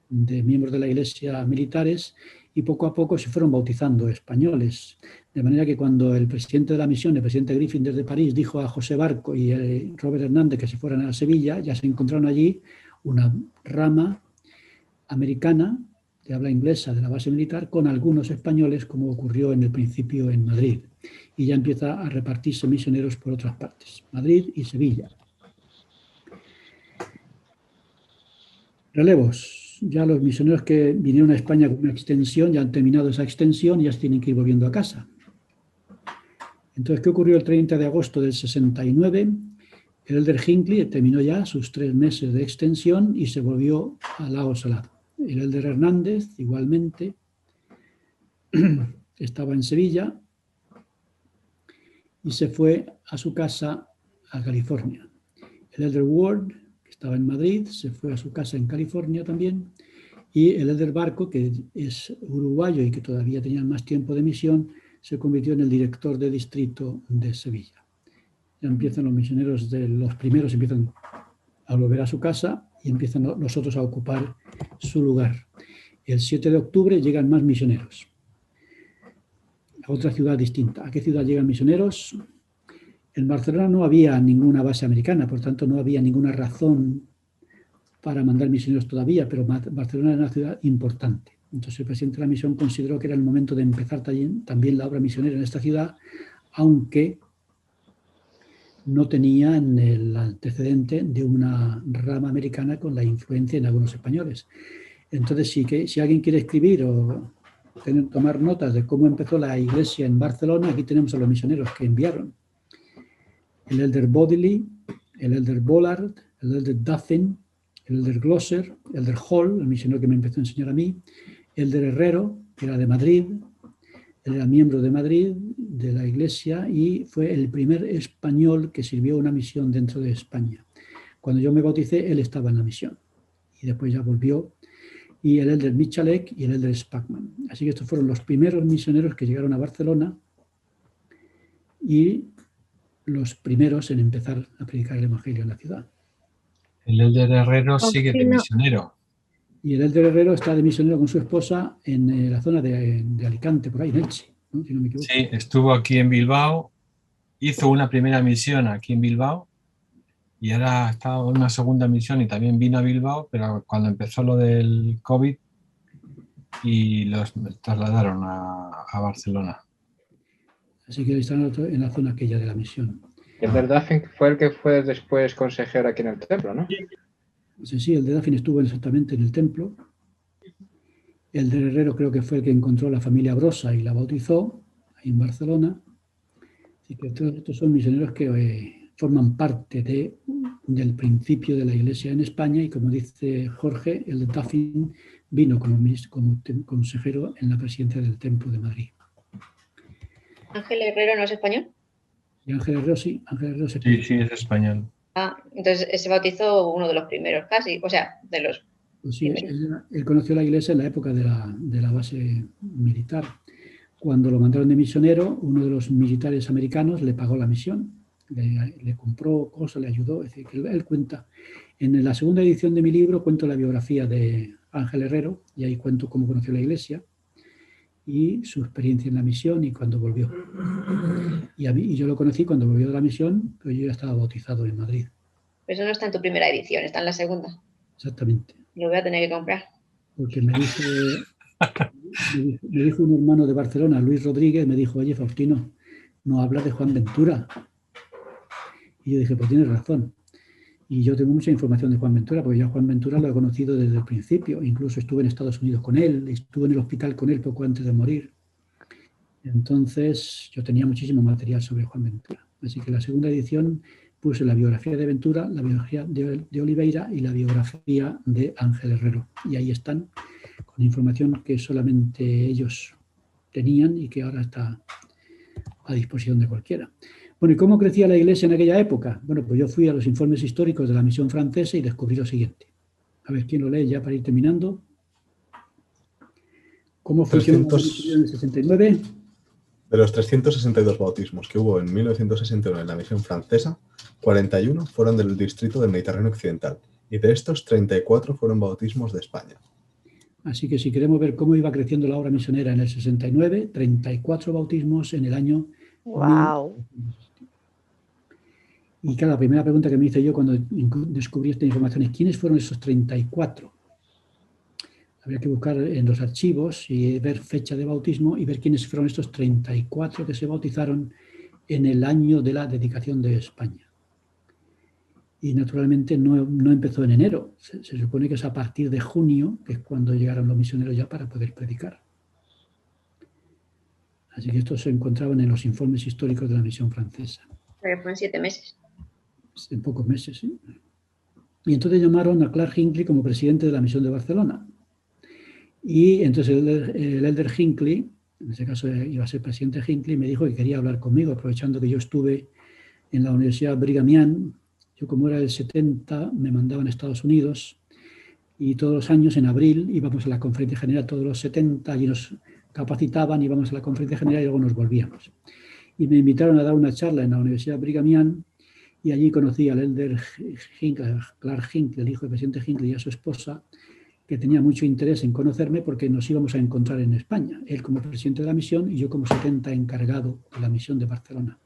de miembros de la iglesia militares, y poco a poco se fueron bautizando españoles. De manera que cuando el presidente de la misión, el presidente Griffin desde París, dijo a José Barco y Robert Hernández que se fueran a Sevilla, ya se encontraron allí una rama americana de habla inglesa de la base militar con algunos españoles, como ocurrió en el principio en Madrid. Y ya empieza a repartirse misioneros por otras partes, Madrid y Sevilla. Relevos. Ya los misioneros que vinieron a España con una extensión ya han terminado esa extensión y ya se tienen que ir volviendo a casa. Entonces, ¿qué ocurrió el 30 de agosto del 69? El elder Hinckley terminó ya sus 3 meses de extensión y se volvió a Lago Salado. El elder Hernández, igualmente, estaba en Sevilla y se fue a su casa a California. El elder Ward, que estaba en Madrid, se fue a su casa en California también. Y el elder Barco, que es uruguayo y que todavía tenía más tiempo de misión, se convirtió en el director de distrito de Sevilla. Ya empiezan los misioneros, los primeros empiezan a volver a su casa y empiezan los otros a ocupar su lugar. El 7 de octubre llegan más misioneros a otra ciudad distinta. ¿A qué ciudad llegan misioneros? En Barcelona no había ninguna base americana, por tanto no había ninguna razón para mandar misioneros todavía, pero Barcelona era una ciudad importante. Entonces el presidente de la misión consideró que era el momento de empezar también la obra misionera en esta ciudad, aunque no tenían el antecedente de una rama americana con la influencia en algunos españoles. Entonces, si alguien quiere escribir o tomar notas de cómo empezó la iglesia en Barcelona, aquí tenemos a los misioneros que enviaron. El elder Bodley, el elder Bollard, el elder Duffin, el elder Glosser, el elder Hall, el misionero que me empezó a enseñar a mí, el elder Herrero, que era de Madrid. Él era miembro de Madrid, de la iglesia, y fue el primer español que sirvió una misión dentro de España. Cuando yo me bauticé, él estaba en la misión. Y después ya volvió. Y el elder Michalek y el elder Spackman. Así que estos fueron los primeros misioneros que llegaron a Barcelona y los primeros en empezar a predicar el evangelio en la ciudad. El elder Herrero sigue de misionero. Y el elder Herrero está de misionero con su esposa en la zona de Alicante, por ahí, en Elche, ¿no? Si no me equivoco. Sí, estuvo aquí en Bilbao, hizo una primera misión aquí en Bilbao y ahora está en una segunda misión y también vino a Bilbao, pero cuando empezó lo del COVID y los trasladaron a Barcelona. Así que están en la zona aquella de la misión. El de Duffin fue el que fue después consejero aquí en el templo, ¿no? Sí, el de Duffin estuvo exactamente en el templo. El de Herrero creo que fue el que encontró a la familia Brosa y la bautizó ahí en Barcelona. Así que todos estos son misioneros que forman parte del principio de la iglesia en España y, como dice Jorge, el de Duffin vino como consejero en la presidencia del Templo de Madrid. ¿Ángel Herrero no es español? Y Ángel Herrero sí, Ángel Herrero es español. Sí, es español. Ah, entonces se bautizó uno de los primeros casi, o sea, de los pues sí, él conoció la iglesia en la época de la base militar. Cuando lo mandaron de misionero, uno de los militares americanos le pagó la misión, le compró cosas, le ayudó. Es decir, que él cuenta, en la segunda edición de mi libro cuento la biografía de Ángel Herrero y ahí cuento cómo conoció la iglesia y su experiencia en la misión y cuando volvió. Y yo lo conocí cuando volvió de la misión, pero yo ya estaba bautizado en Madrid. Pero eso no está en tu primera edición, está en la segunda. Exactamente. Lo voy a tener que comprar. Porque me dijo un hermano de Barcelona, Luis Rodríguez, me dijo, oye, Faustino, no hablas de Juan Ventura. Y yo dije, pues tienes razón. Y yo tengo mucha información de Juan Ventura, porque yo a Juan Ventura lo he conocido desde el principio. Incluso estuve en Estados Unidos con él, estuve en el hospital con él poco antes de morir. Entonces, yo tenía muchísimo material sobre Juan Ventura. Así que en la segunda edición puse la biografía de Ventura, la biografía de Oliveira y la biografía de Ángel Herrero. Y ahí están, con información que solamente ellos tenían y que ahora está a disposición de cualquiera. Bueno, ¿y cómo crecía la iglesia en aquella época? Bueno, pues yo fui a los informes históricos de la misión francesa y descubrí lo siguiente. A ver, ¿quién lo lee ya para ir terminando? ¿Cómo funcionó en el 69? De los 362 bautismos que hubo en 1961 en la misión francesa, 41 fueron del distrito del Mediterráneo Occidental y de estos 34 fueron bautismos de España. Así que si queremos ver cómo iba creciendo la obra misionera en el 69, 34 bautismos en el año... ¡Wow! Y claro, la primera pregunta que me hice yo cuando descubrí esta información es ¿quiénes fueron esos 34? Habría que buscar en los archivos y ver fecha de bautismo y ver quiénes fueron estos 34 que se bautizaron en el año de la dedicación de España. Y naturalmente no empezó en enero, se supone que es a partir de junio, que es cuando llegaron los misioneros ya para poder predicar. Así que estos se encontraban en los informes históricos de la misión francesa. Pero fueron 7 meses. En pocos meses, sí. Y entonces llamaron a Clark Hinckley como presidente de la misión de Barcelona. Y entonces el elder Hinckley, en ese caso iba a ser presidente Hinckley, me dijo que quería hablar conmigo, aprovechando que yo estuve en la Universidad Brigham Young. Yo, como era del 70, me mandaban a Estados Unidos y todos los años, en abril, íbamos a la conferencia general, todos los 70, allí nos capacitaban, íbamos a la conferencia general y luego nos volvíamos. Y me invitaron a dar una charla en la Universidad Brigham Young y allí conocí al elder Hinckley, Clark Hinckley, el hijo del presidente Hinckley, y a su esposa, que tenía mucho interés en conocerme porque nos íbamos a encontrar en España, él como presidente de la misión y yo como 70 encargado de la misión de Barcelona.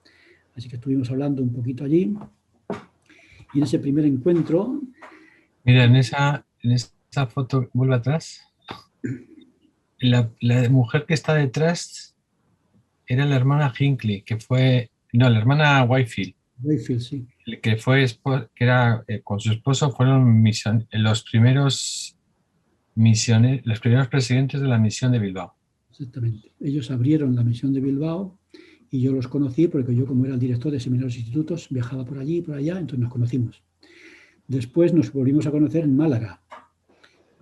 Así que estuvimos hablando un poquito allí. Y en ese primer encuentro... Mira, en esa foto, vuelve atrás. La mujer que está detrás era la hermana Hinckley, que fue... No, la hermana Whitefield. Whitefield, sí. Que fue que era con su esposo, fueron los primeros presidentes de la misión de Bilbao. Exactamente. Ellos abrieron la misión de Bilbao y yo los conocí porque yo, como era el director de seminarios e institutos, viajaba por allí y por allá, entonces nos conocimos. Después nos volvimos a conocer en Málaga,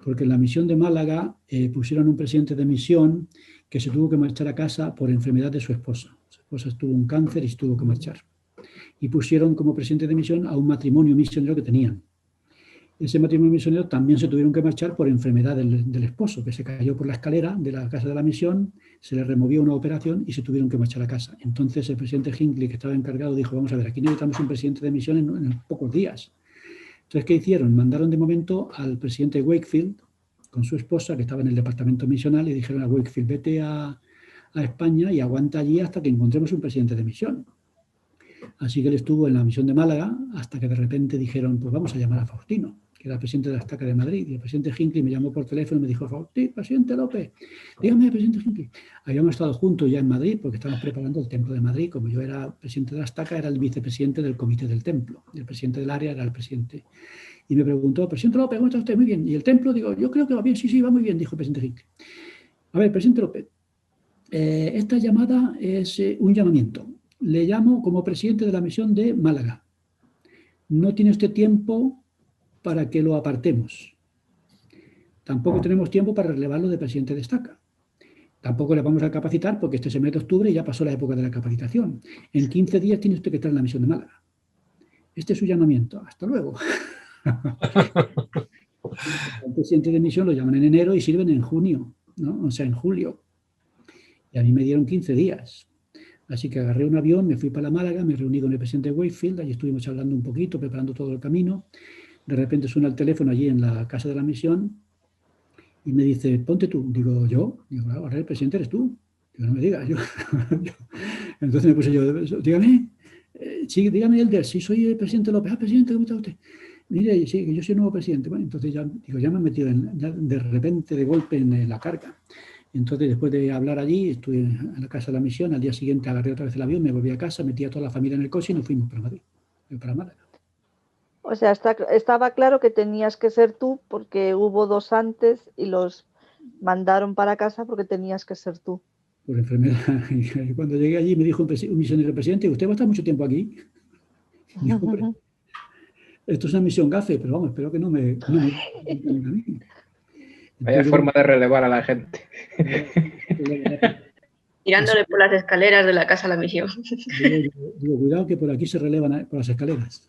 porque en la misión de Málaga pusieron un presidente de misión que se tuvo que marchar a casa por enfermedad de su esposa. Su esposa tuvo un cáncer y se tuvo que marchar. Y pusieron como presidente de misión a un matrimonio misionero que tenían. Ese matrimonio misionero también se tuvieron que marchar por enfermedad del esposo, que se cayó por la escalera de la casa de la misión, se le removió una operación y se tuvieron que marchar a casa. Entonces el presidente Hinckley, que estaba encargado, dijo, vamos a ver, aquí necesitamos un presidente de misión en pocos días. Entonces, ¿qué hicieron? Mandaron de momento al presidente Wakefield con su esposa, que estaba en el departamento misional, y dijeron a Wakefield, vete a España y aguanta allí hasta que encontremos un presidente de misión. Así que él estuvo en la misión de Málaga hasta que de repente dijeron, pues vamos a llamar a Faustino, que era el presidente de la Estaca de Madrid. Y el presidente Hinckley me llamó por teléfono y me dijo, Faustino, presidente López, dígame, presidente Hinckley. Habíamos estado juntos ya en Madrid porque estábamos preparando el templo de Madrid. Como yo era presidente de la Estaca, era el vicepresidente del comité del templo. El presidente del área era el presidente. Y me preguntó, presidente López, ¿cómo está usted? Muy bien. ¿Y el templo? Digo, yo creo que va bien. Sí, va muy bien, dijo el presidente Hinckley. A ver, presidente López, esta llamada es un llamamiento. Le llamo como presidente de la misión de Málaga. No tiene usted tiempo para que lo apartemos. Tampoco tenemos tiempo para relevarlo de presidente de Estaca. Tampoco le vamos a capacitar porque este es el mes de octubre y ya pasó la época de la capacitación. En 15 días tiene usted que estar en la misión de Málaga. Este es su llamamiento. Hasta luego. El presidente de misión lo llaman en enero y sirven en junio, ¿no? O sea, en julio. Y a mí me dieron 15 días. Así que agarré un avión, me fui para Málaga, me reuní con el presidente Wakefield, allí estuvimos hablando un poquito, preparando todo el camino. De repente suena el teléfono allí en la casa de la misión y me dice, ponte tú. Digo, ¿yo? Digo, ahora el presidente eres tú. Digo, no me digas, yo. Entonces me puse yo, dígame, sí, dígame, Elder, sí soy el presidente López. Ah, presidente, ¿cómo está usted? Mire, sí, que yo soy el nuevo presidente. Bueno, entonces ya, digo, ya me he metido de repente, de golpe en la carga. Entonces, después de hablar allí, estuve en la casa de la misión, al día siguiente agarré otra vez el avión, me volví a casa, metí a toda la familia en el coche y nos fuimos para Madrid, para Málaga. O sea, estaba claro que tenías que ser tú porque hubo 2 antes y los mandaron para casa porque tenías que ser tú. Por enfermedad. Y cuando llegué allí me dijo un misionero, presidente, ¿usted va a estar mucho tiempo aquí? Y yo, hombre, esto es una misión gafe, pero vamos, espero que no me a mí. Vaya forma de relevar a la gente. Tirándole por las escaleras de la casa a la misión. Digo, cuidado que por aquí se relevan por las escaleras.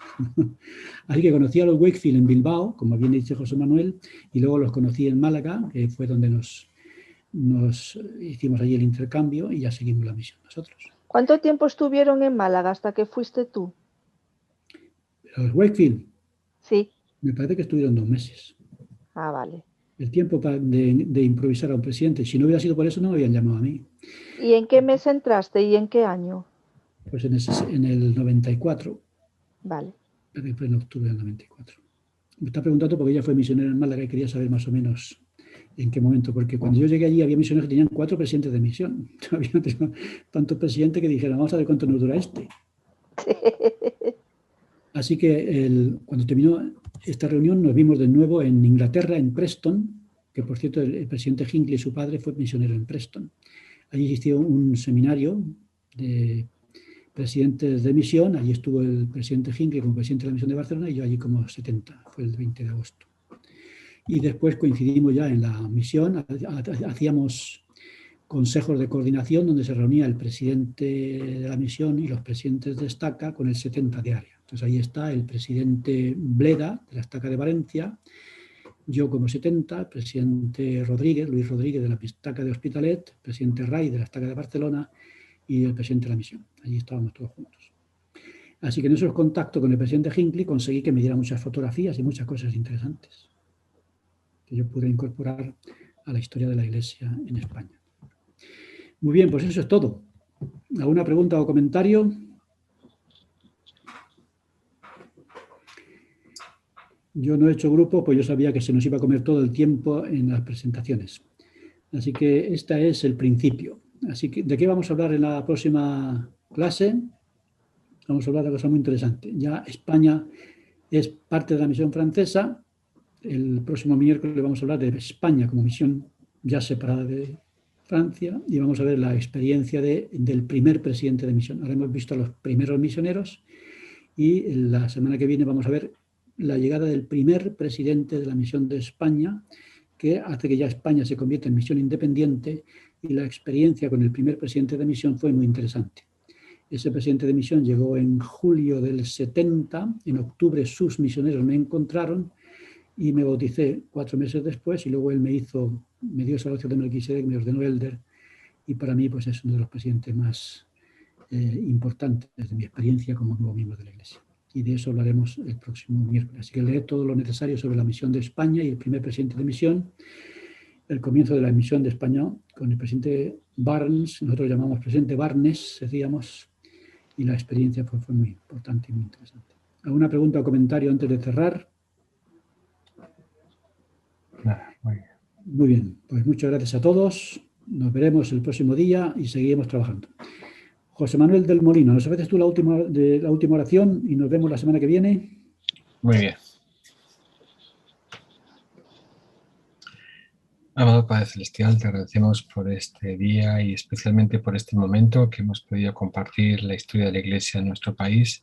Así que conocí a los Wakefield en Bilbao, como bien dicho José Manuel, y luego los conocí en Málaga, que fue donde nos hicimos allí el intercambio y ya seguimos la misión nosotros. ¿Cuánto tiempo estuvieron en Málaga hasta que fuiste tú? Los Wakefield. Sí. Me parece que estuvieron 2 meses. Ah, vale. El tiempo de improvisar a un presidente. Si no hubiera sido por eso, no me habían llamado a mí. ¿Y en qué mes entraste y en qué año? Pues en el 94. Vale. En octubre del 94. Me está preguntando porque ella fue misionera en Málaga y quería saber más o menos en qué momento. Porque cuando yo llegué allí había misioneros que tenían 4 presidentes de misión. Había tantos presidentes que dijeron, vamos a ver cuánto nos dura este. Así que cuando terminó esta reunión nos vimos de nuevo en Inglaterra, en Preston, que por cierto el presidente Hinckley, su padre, fue misionero en Preston. Allí existió un seminario de presidentes de misión, allí estuvo el presidente Hinckley como presidente de la misión de Barcelona y yo allí como 70, fue el 20 de agosto. Y después coincidimos ya en la misión, hacíamos consejos de coordinación donde se reunía el presidente de la misión y los presidentes de estaca con el 70 de área. Entonces ahí está el presidente Bleda de la estaca de Valencia, yo como 70, el presidente Rodríguez, Luis Rodríguez de la estaca de Hospitalet, el presidente Ray de la estaca de Barcelona y el presidente de la misión. Allí estábamos todos juntos. Así que en esos contactos con el presidente Hinckley conseguí que me diera muchas fotografías y muchas cosas interesantes que yo pude incorporar a la historia de la Iglesia en España. Muy bien, pues eso es todo. ¿Alguna pregunta o comentario? Yo no he hecho grupo, pues yo sabía que se nos iba a comer todo el tiempo en las presentaciones. Así que este es el principio. Así que, ¿de qué vamos a hablar en la próxima clase? Vamos a hablar de una cosa muy interesante. Ya España es parte de la misión francesa. El próximo miércoles vamos a hablar de España como misión ya separada de Francia y vamos a ver la experiencia del primer presidente de misión. Ahora hemos visto a los primeros misioneros y la semana que viene vamos a ver la llegada del primer presidente de la misión de España, que hace que ya España se convierta en misión independiente, y la experiencia con el primer presidente de misión fue muy interesante. Ese presidente de misión llegó en julio del 70, en octubre sus misioneros me encontraron y me bauticé 4 meses después y luego él me dio esa oración de Melquisedec, me ordenó Elder y para mí pues es uno de los presidentes más importantes de mi experiencia como nuevo miembro de la Iglesia. Y de eso hablaremos el próximo miércoles. Así que leed todo lo necesario sobre la misión de España y el primer presidente de misión, el comienzo de la misión de España con el presidente Barnes, nosotros llamamos presidente Barnes, decíamos, y la experiencia fue muy importante y muy interesante. ¿Alguna pregunta o comentario antes de cerrar? Nada, muy bien. Muy bien, pues muchas gracias a todos. Nos veremos el próximo día y seguiremos trabajando. José Manuel del Molino, ¿nos haces tú la última oración y nos vemos la semana que viene? Muy bien. Amado Padre Celestial, te agradecemos por este día y especialmente por este momento que hemos podido compartir la historia de la Iglesia en nuestro país.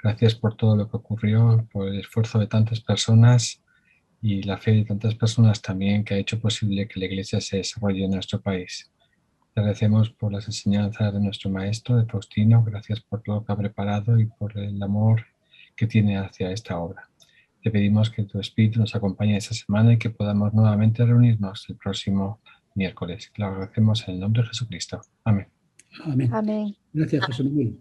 Gracias por todo lo que ocurrió, por el esfuerzo de tantas personas y la fe de tantas personas también que ha hecho posible que la Iglesia se desarrolle en nuestro país. Te agradecemos por las enseñanzas de nuestro maestro, de Faustino. Gracias por todo lo que ha preparado y por el amor que tiene hacia esta obra. Te pedimos que tu Espíritu nos acompañe esta semana y que podamos nuevamente reunirnos el próximo miércoles. Lo agradecemos en el nombre de Jesucristo. Amén. Amén. Amén. Gracias, José Manuel.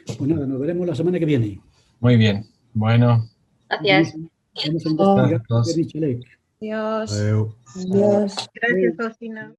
Pues nada, nos veremos la semana que viene. Muy bien. Bueno. Gracias. Vamos a investigar. Dios. Adiós. Dios. Gracias, Faustina.